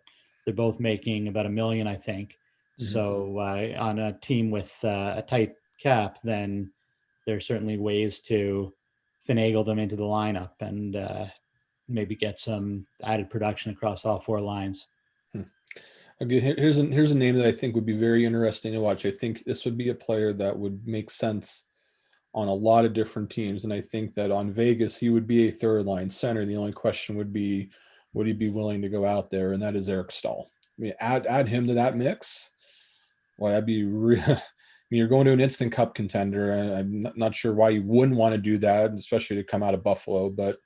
they're both making about $1 million, I think. Mm-hmm. So on a team with a tight cap, then there's certainly ways to finagle them into the lineup and maybe get some added production across all four lines. Okay, here's a name that I think would be very interesting to watch. I think this would be a player that would make sense on a lot of different teams, and I think that on Vegas he would be a third line center. The only question would be, would he be willing to go out there? And that is Eric Stahl. I mean, add him to that mix. Well, that'd be real. I mean, you're going to an instant cup contender, and I'm not sure why you wouldn't want to do that, especially to come out of Buffalo. But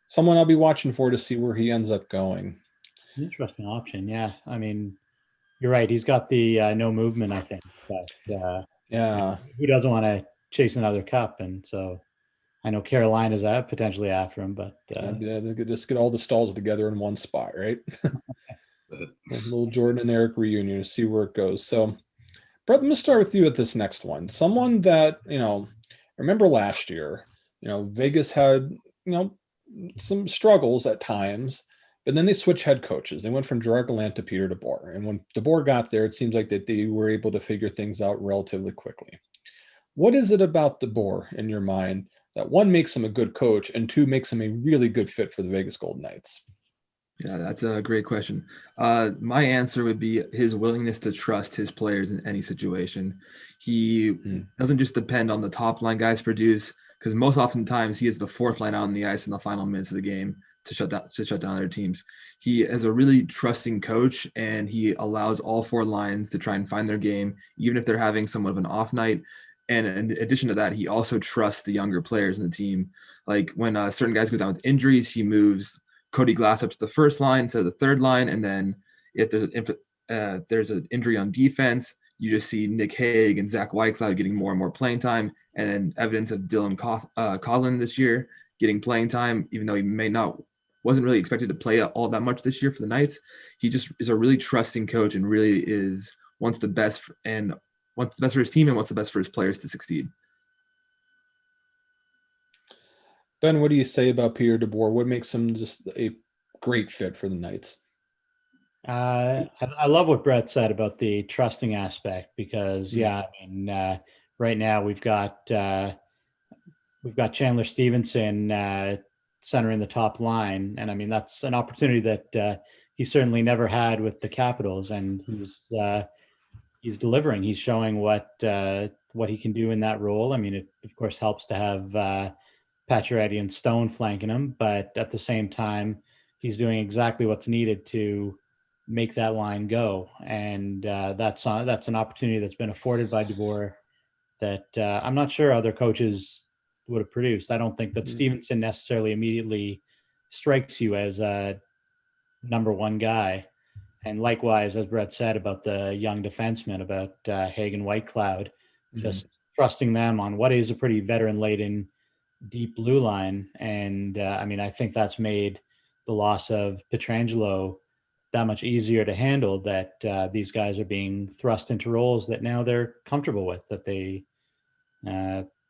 someone I'll be watching for to see where he ends up going. Interesting option. Yeah. I mean, you're right. He's got the no movement, I think. But who doesn't want to chase another cup? And so I know Carolina's potentially after him, but they could just get all the stalls together in one spot, right? Little Jordan and Eric reunion to see where it goes. So, Brett, let me start with you at this next one. Someone that, remember last year, Vegas had, some struggles at times. But then they switched head coaches. They went from Gerard Gallant to Peter DeBoer. And when DeBoer got there, it seems like that they were able to figure things out relatively quickly. What is it about DeBoer in your mind that, one, makes him a good coach, and two, makes him a really good fit for the Vegas Golden Knights? Yeah, that's a great question. My answer would be his willingness to trust his players in any situation. He doesn't just depend on the top line guys produce, because most oftentimes he is the fourth line out on the ice in the final minutes of the game to shut down other teams. He is a really trusting coach, and he allows all four lines to try and find their game, even if they're having somewhat of an off night. And in addition to that, he also trusts the younger players in the team. Like when certain guys go down with injuries, he moves Cody Glass up to the first line instead of the third line. And then if there's an injury on defense, you just see Nick Hague and Zach Whitecloud getting more and more playing time. And then evidence of Dylan Collin this year getting playing time, even though he wasn't really expected to play all that much this year for the Knights. He just is a really trusting coach and really wants the best for his team and wants the best for his players to succeed. Ben, what do you say about Peter DeBoer? What makes him just a great fit for the Knights? I love what Brett said about the trusting aspect, because right now we've got Chandler Stevenson centering the top line, and I mean that's an opportunity that he certainly never had with the Capitals, and he's delivering. He's showing what he can do in that role. I mean, it of course helps to have Pacioretty and Stone flanking him, but at the same time, he's doing exactly what's needed to make that line go. And that's an opportunity that's been afforded by DeBoer that I'm not sure other coaches would have produced. I don't think that Stevenson necessarily immediately strikes you as a number one guy. And likewise, as Brett said about the young defensemen, about Hague and Whitecloud, just trusting them on what is a pretty veteran-laden deep blue line. And I think that's made the loss of Pietrangelo that much easier to handle, that these guys are being thrust into roles that now they're comfortable with, that they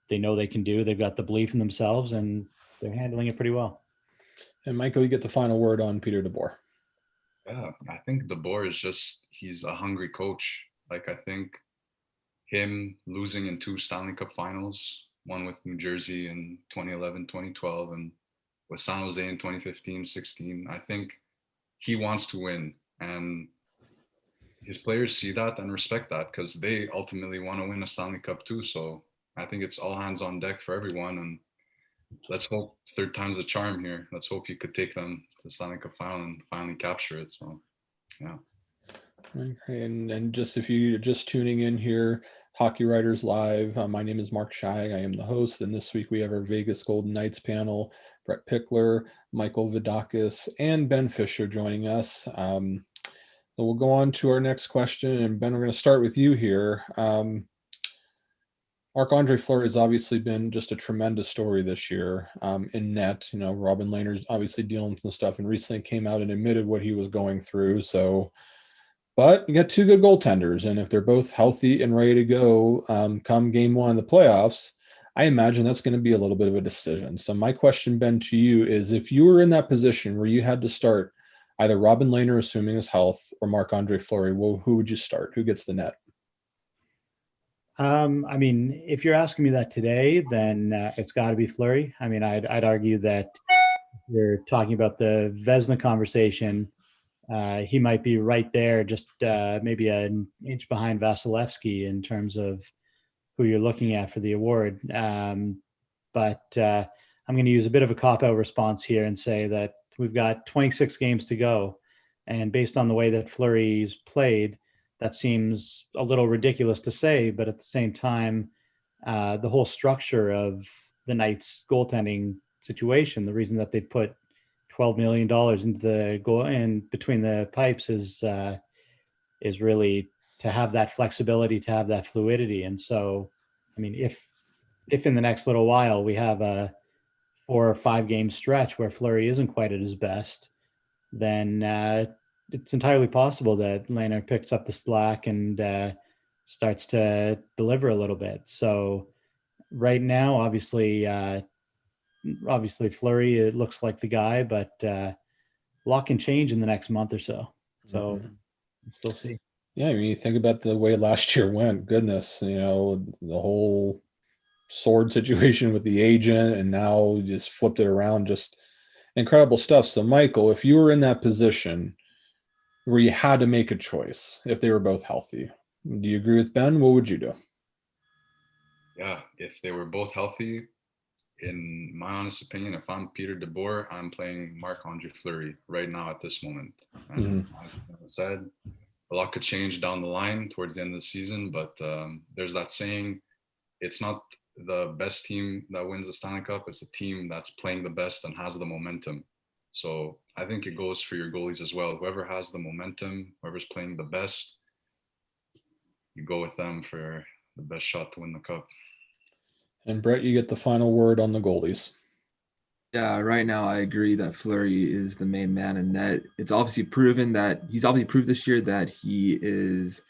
they know they can do. They've got the belief in themselves, and they're handling it pretty well. And Michael, you get the final word on Peter DeBoer. Yeah, I think DeBoer is he's a hungry coach. Like, I think him losing in 2 Stanley Cup finals, one with New Jersey in 2011, 2012, and with San Jose in 2015, 16, I think he wants to win. And his players see that and respect that because they ultimately want to win a Stanley Cup too. So I think it's all hands on deck for everyone. And let's hope third time's the charm here. Let's hope you could take them to the Stanley Cup final and finally capture it. So, yeah. And just if you're just tuning in here, Hockey Writers Live, my name is Mark Scheig. I am the host, and this week we have our Vegas Golden Knights panel, Brett Pickler, Michael Vidakis, and Ben Fisher joining us. So we'll go on to our next question, and Ben, we're going to start with you here. Marc-Andre Fleury has obviously been just a tremendous story this year in net. You know, Robin Lehner's obviously dealing with some stuff and recently came out and admitted what he was going through. So, but you got 2 good goaltenders, and if they're both healthy and ready to go come game 1 of the playoffs, I imagine that's going to be a little bit of a decision. So my question, Ben, to you is, if you were in that position where you had to start either Robin Lehner, assuming his health, or Marc-Andre Fleury, well, who would you start? Who gets the net? I mean, if you're asking me that today, then it's got to be Fleury. I mean, I'd argue that you're talking about the Vezina conversation. He might be right there, just maybe an inch behind Vasilevsky in terms of who you're looking at for the award. But I'm going to use a bit of a cop-out response here and say that we've got 26 games to go. And based on the way that Fleury's played, that seems a little ridiculous to say, but at the same time, the whole structure of the Knights goaltending situation, the reason that they put $12 million into the goal and between the pipes is really to have that flexibility, to have that fluidity. And so, I mean, if in the next little while we have a 4 or 5 game stretch where Fleury isn't quite at his best, then it's entirely possible that Lehner picks up the slack and starts to deliver a little bit. So right now, obviously Fleury, it looks like the guy, but a lot can change in the next month or so. So we'll still see. Yeah, I mean, you think about the way last year went. Goodness, you know, the whole sword situation with the agent, and now just flipped it around. Just incredible stuff. So, Michael, if you were in that position where you had to make a choice, if they were both healthy, do you agree with Ben? What would you do? Yeah, if they were both healthy, in my honest opinion, if I'm Peter DeBoer, I'm playing Marc-Andre Fleury right now at this moment. And as I said, a lot could change down the line towards the end of the season, but there's that saying, it's not the best team that wins the Stanley Cup, it's a team that's playing the best and has the momentum. So I think it goes for your goalies as well. Whoever has the momentum, whoever's playing the best, you go with them for the best shot to win the cup. And Brett, you get the final word on the goalies. Yeah, right now I agree that Fleury is the main man in net. It's obviously proven that he's obviously proved this year that he is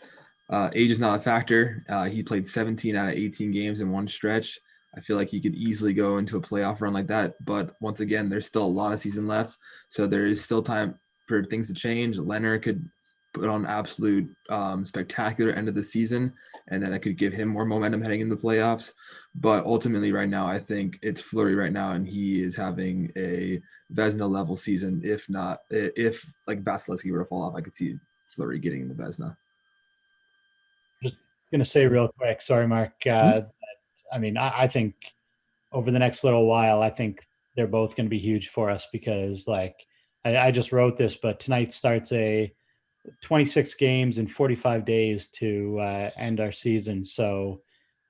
age is not a factor. He played 17 out of 18 games in one stretch. I feel like he could easily go into a playoff run like that. But once again, there's still a lot of season left. So there is still time for things to change. Lehner could put on absolute spectacular end of the season, and then I could give him more momentum heading into the playoffs. But ultimately right now, I think it's Fleury right now, and he is having a Vezina level season. If like Vasilevsky were to fall off, I could see Fleury getting in the Vezina. Just going to say real quick, sorry, Mark. I mean, I think over the next little while, I think they're both going to be huge for us because, like, I just wrote this, but tonight starts a 26 games in 45 days to end our season. So,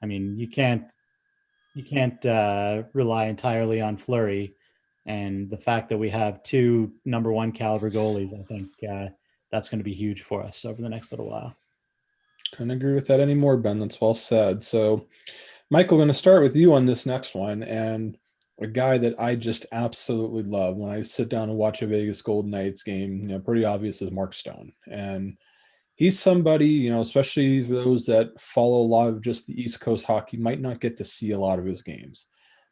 I mean, you can't rely entirely on Fleury, and the fact that we have 2 number 1 caliber goalies, I think that's going to be huge for us over the next little while. Couldn't agree with that anymore, Ben. That's well said. So, Michael, I'm going to start with you on this next one, and a guy that I just absolutely love when I sit down and watch a Vegas Golden Knights game, you know, pretty obvious is Mark Stone. And he's somebody, especially those that follow a lot of just the East Coast hockey, might not get to see a lot of his games.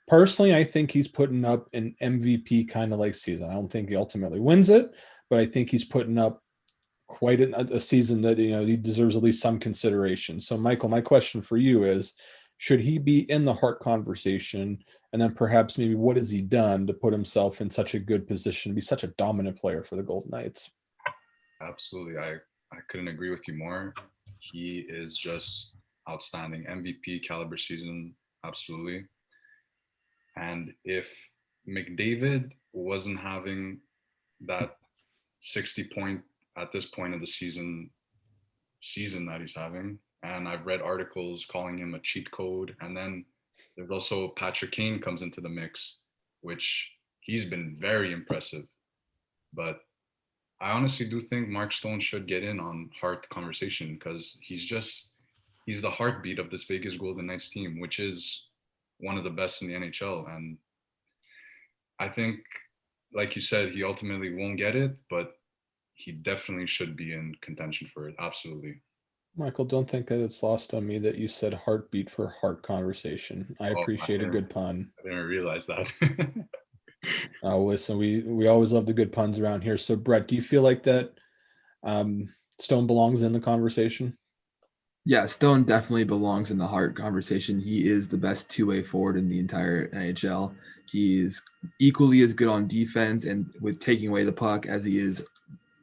Personally, I think he's putting up an MVP kind of like season. I don't think he ultimately wins it, but I think he's putting up quite a season that he deserves at least some consideration. So, Michael, my question for you is: should he be in the Hart conversation? And then perhaps maybe what has he done to put himself in such a good position to be such a dominant player for the Golden Knights? Absolutely. I couldn't agree with you more. He is just outstanding. MVP caliber season. Absolutely. And if McDavid wasn't having that 60 point at this point of the season that he's having, and I've read articles calling him a cheat code, and then there's also Patrick Kane comes into the mix, which he's been very impressive. But I honestly do think Mark Stone should get in on Hart conversation, because he's the heartbeat of this Vegas Golden Knights team, which is one of the best in the NHL. And I think, like you said, he ultimately won't get it, but he definitely should be in contention for it. Absolutely. Michael, don't think that it's lost on me that you said heartbeat for Hart conversation. I appreciate a good pun. I didn't realize that. Listen, we always love the good puns around here. So, Brett, do you feel like that Stone belongs in the conversation? Yeah, Stone definitely belongs in the Hart conversation. He is the best two-way forward in the entire NHL. He is equally as good on defense and with taking away the puck as he is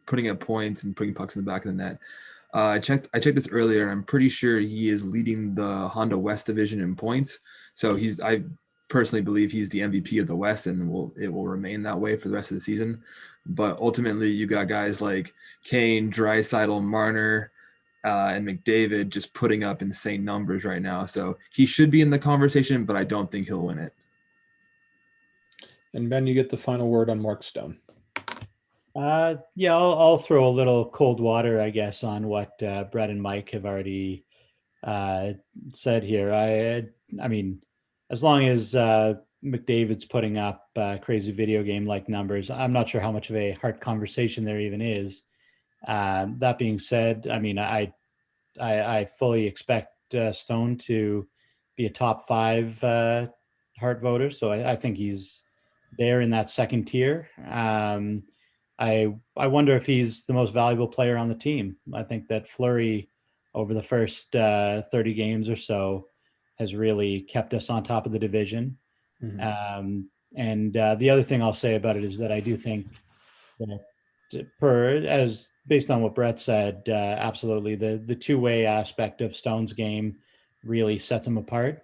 putting up points and putting pucks in the back of the net. I checked this earlier, and I'm pretty sure he is leading the Honda West division in points. So I personally believe he's the MVP of the West, and it will remain that way for the rest of the season. But ultimately, you got guys like Kane, Draisaitl, Marner, and McDavid just putting up insane numbers right now. So he should be in the conversation, but I don't think he'll win it. And Ben, you get the final word on Mark Stone. Yeah, I'll throw a little cold water, I guess, on what Brett and Mike have already said here. I mean, as long as McDavid's putting up crazy video game like numbers, I'm not sure how much of a Hart conversation there even is. That being said, I mean, I fully expect Stone to be a top 5 Hart voter, so I think he's there in that second tier. I wonder if he's the most valuable player on the team. I think that Fleury over the first 30 games or so has really kept us on top of the division. Mm-hmm. And the other thing I'll say about it is that I do think that based on what Brett said, absolutely the two-way aspect of Stone's game really sets him apart.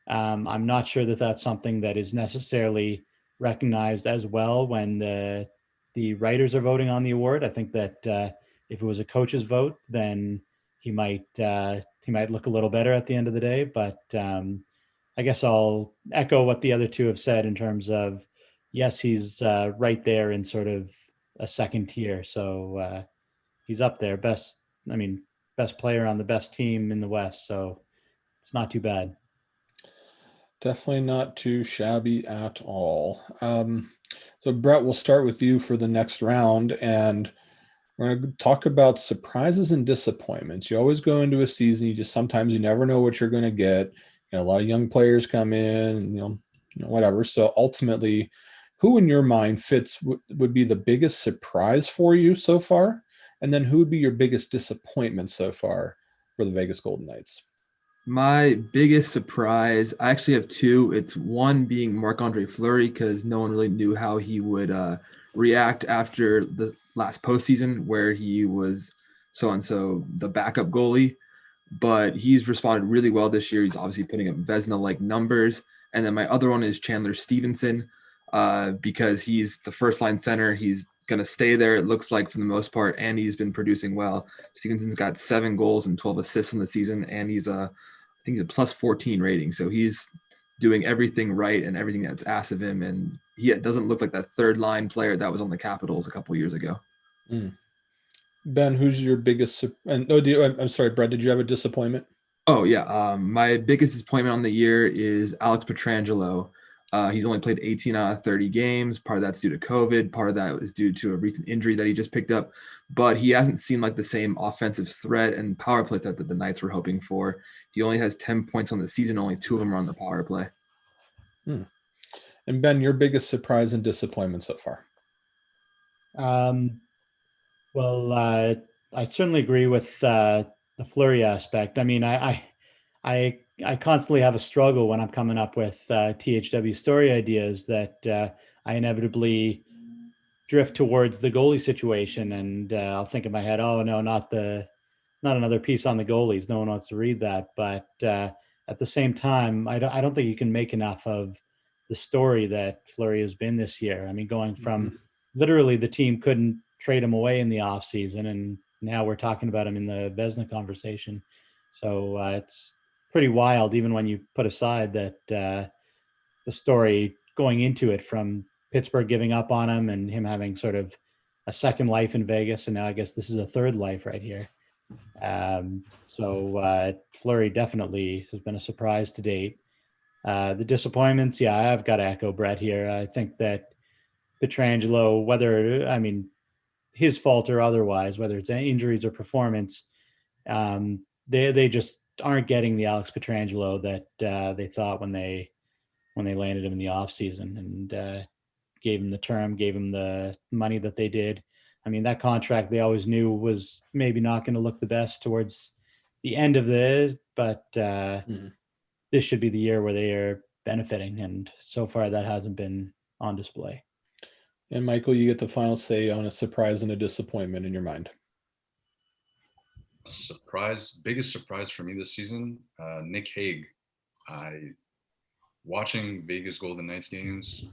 I'm not sure that that's something that is necessarily recognized as well when the writers are voting on the award. I think that if it was a coach's vote, then he might look a little better at the end of the day. But I guess I'll echo what the other two have said in terms of, yes, he's right there in sort of a second tier. So he's up there, best player on the best team in the West. So it's not too bad. Definitely not too shabby at all. So Brett, we'll start with you for the next round, and we're going to talk about surprises and disappointments. You always go into a season, sometimes you never know what you're going to get. A lot of young players come in, whatever. So ultimately, who in your mind would be the biggest surprise for you so far? And then who would be your biggest disappointment so far for the Vegas Golden Knights? My biggest surprise, I actually have two. It's one being Marc-Andre Fleury, because no one really knew how he would react after the last postseason where he was so-and-so the backup goalie. But he's responded really well this year. He's obviously putting up Vezina-like numbers. And then my other one is Chandler Stevenson, because he's the first-line center. He's going to stay there, it looks like, for the most part, and he's been producing well. Stevenson's got 7 goals and 12 assists in the season, and he's I think he's a plus 14 rating. So he's doing everything right and everything that's asked of him. And he doesn't look like that third line player that was on the Capitals a couple years ago. Ben, who's your biggest? I'm sorry, Brett, did you have a disappointment? Oh, yeah. My biggest disappointment on the year is Alex Pietrangelo. He's only played 18 out of 30 games. Part of that's due to COVID. Part of that is due to a recent injury that he just picked up. But he hasn't seemed like the same offensive threat and power play threat that the Knights were hoping for. He only has 10 points on the season. Only 2 of them are on the power play. And Ben, your biggest surprise and disappointment so far? Well, I certainly agree with the Fleury aspect. I mean, I constantly have a struggle when I'm coming up with THW story ideas that I inevitably drift towards the goalie situation, and I'll think in my head, oh no, not another piece on the goalies. No one wants to read that. But at the same time, I don't think you can make enough of the story that Fleury has been this year. I mean, going from literally the team couldn't trade him away in the offseason, and now we're talking about him in the Vezina conversation. So it's pretty wild, even when you put aside that the story going into it from Pittsburgh giving up on him and him having sort of a second life in Vegas. And now I guess this is a third life right here. So Fleury definitely has been a surprise to date. The disappointments, yeah, I've got to echo Brett here. I think that Pietrangelo, whether, I mean, his fault or otherwise, whether it's injuries or performance, they just aren't getting the Alex Pietrangelo that they thought when they landed him in the offseason and gave him the term, gave him the money that they did. I mean, that contract they always knew was maybe not going to look the best towards the end of it, but this should be the year where they are benefiting. And so far that hasn't been on display. And Michael, you get the final say on a surprise and a disappointment in your mind. Biggest surprise for me this season, Nick Hague. Watching Vegas Golden Knights games,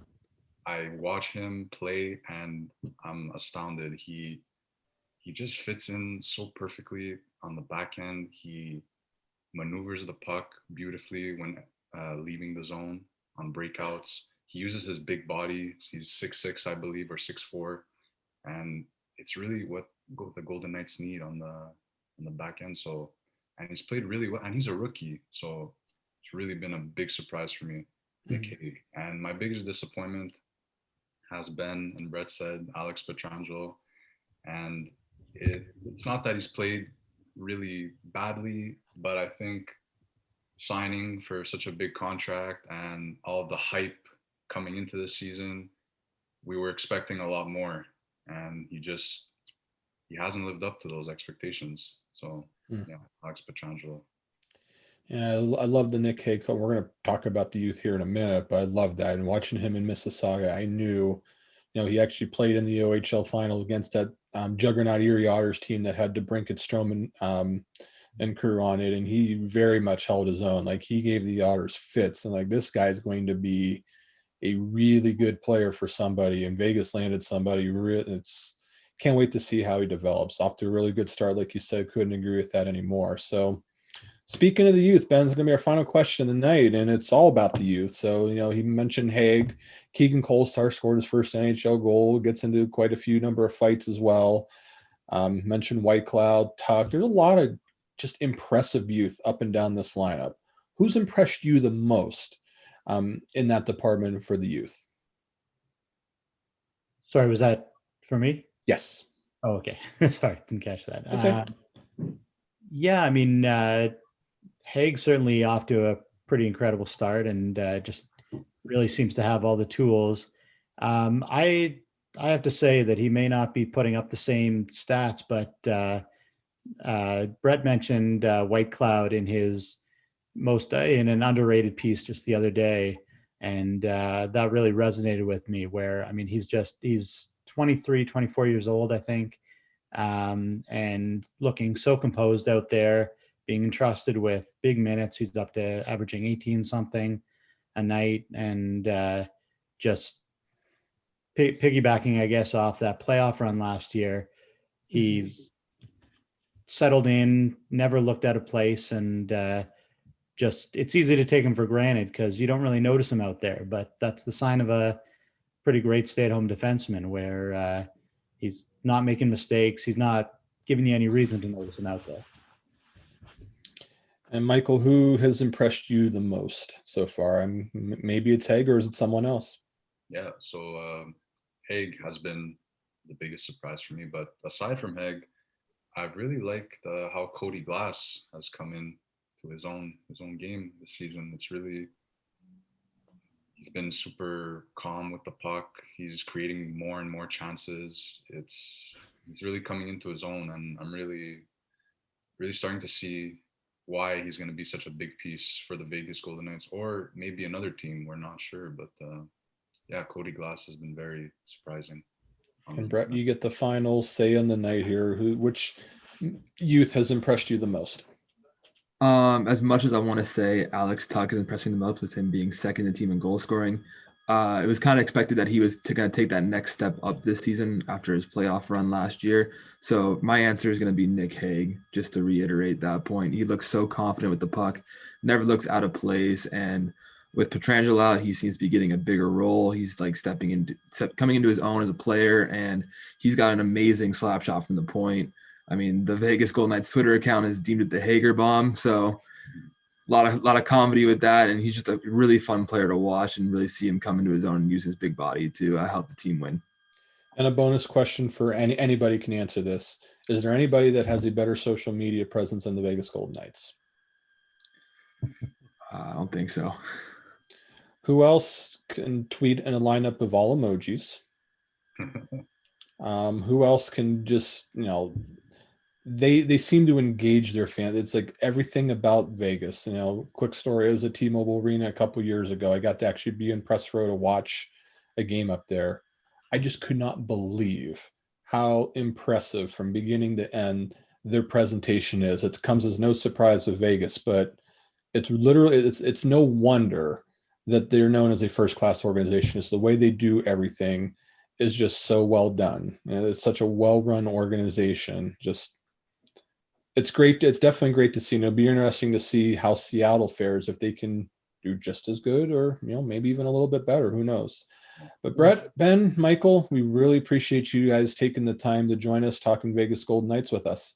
I watch him play and I'm astounded. He just fits in so perfectly on the back end. He maneuvers the puck beautifully when leaving the zone on breakouts. He uses his big body. He's 6'6", I believe, or 6'4", and it's really what the Golden Knights need on the back end. So, and he's played really well, and he's a rookie, so it's really been a big surprise for me, Nick Hague. And my biggest disappointment has been, and Brett said, Alex Pietrangelo. And it's not that he's played really badly, but I think signing for such a big contract and all the hype coming into the season, we were expecting a lot more, and he hasn't lived up to those expectations. So yeah, Alex Pietrangelo. Yeah, I love the Nick Hague. We're going to talk about the youth here in a minute, but I love that. And watching him in Mississauga, I knew, he actually played in the OHL final against that juggernaut Erie Otters team that had DeBrincat, Stroman, and crew on it, and he very much held his own. Like, he gave the Otters fits, and like, this guy's going to be a really good player for somebody, and Vegas landed somebody. Can't wait to see how he develops. Off to a really good start, like you said. Couldn't agree with that anymore. So, speaking of the youth, Ben's going to be our final question of the night, and it's all about the youth. So, he mentioned Hague. Keegan Kolestar scored his first NHL goal, gets into quite a number of fights as well. Mentioned Whitecloud, Tuck. There's a lot of just impressive youth up and down this lineup. Who's impressed you the most in that department for the youth? Sorry, was that for me? Yes. Oh, okay. Sorry, didn't catch that. Okay. Yeah, I mean, Hague certainly off to a pretty incredible start, and just really seems to have all the tools. I have to say that he may not be putting up the same stats, but Brett mentioned Whitecloud in his in an underrated piece just the other day, and that really resonated with me. Where, I mean, he's 23, 24 years old, I think, and looking so composed out there, being entrusted with big minutes. He's up to averaging 18 something a night, and just piggybacking, I guess, off that playoff run last year. He's settled in, never looked out of place, and it's easy to take him for granted because you don't really notice him out there. But that's the sign of a pretty great stay-at-home defenseman, where he's not making mistakes. He's not giving you any reason to notice him out there. And Michael, who has impressed you the most so far? Maybe it's Haig or is it someone else? Yeah, so Haig has been the biggest surprise for me. But aside from Haig, I really liked how Cody Glass has come in to his own game this season. He's been super calm with the puck. He's creating more and more chances. He's really coming into his own, and I'm really starting to see why he's going to be such a big piece for the Vegas Golden Knights, or maybe another team. We're not sure, but yeah, Cody Glass has been very surprising. And Brett, you get the final say on the night here. Which youth has impressed you the most? As much as I want to say Alex Tuch is impressing the most with him being second in team in goal scoring, it was kind of expected that he was going to take that next step up this season after his playoff run last year. So my answer is going to be Nick Hague, just to reiterate that point. He looks so confident with the puck, never looks out of place. And with Pietrangelo out, he seems to be getting a bigger role. He's like coming into his own as a player, and he's got an amazing slap shot from the point. I mean, the Vegas Golden Knights Twitter account has deemed it the Hager bomb. So a lot of comedy with that. And he's just a really fun player to watch and really see him come into his own and use his big body to help the team win. And a bonus question for anybody can answer this. Is there anybody that has a better social media presence than the Vegas Golden Knights? I don't think so. Who else can tweet in a lineup of all emojis? Who else can just, they seem to engage their fans. It's like everything about Vegas. Quick story. I was at T-Mobile Arena a couple years ago. I got to actually be in press row to watch a game up there. I just could not believe how impressive from beginning to end their presentation is. It comes as no surprise with Vegas, but it's literally, it's no wonder that they're known as a first-class organization. It's the way they do everything is just so well done. It's such a well-run organization. It's great. It's definitely great to see. It'll be interesting to see how Seattle fares, if they can do just as good or, maybe even a little bit better. Who knows? But Brett, Ben, Michael, we really appreciate you guys taking the time to join us talking Vegas Golden Knights with us.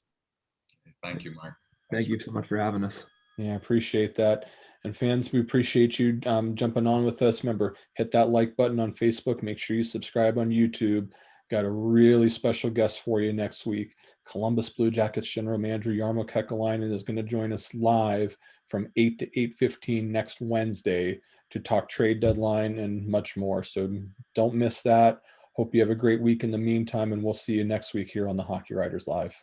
Thank you, Mark. Thank you so much for having us. Yeah, I appreciate that. And fans, we appreciate you jumping on with us. Remember, hit that like button on Facebook. Make sure you subscribe on YouTube. Got a really special guest for you next week. Columbus Blue Jackets General Manager Jarmo Kekalainen is going to join us live from 8 to 8:15 next Wednesday to talk trade deadline and much more. So don't miss that. Hope you have a great week in the meantime, and we'll see you next week here on the Hockey Writers Live.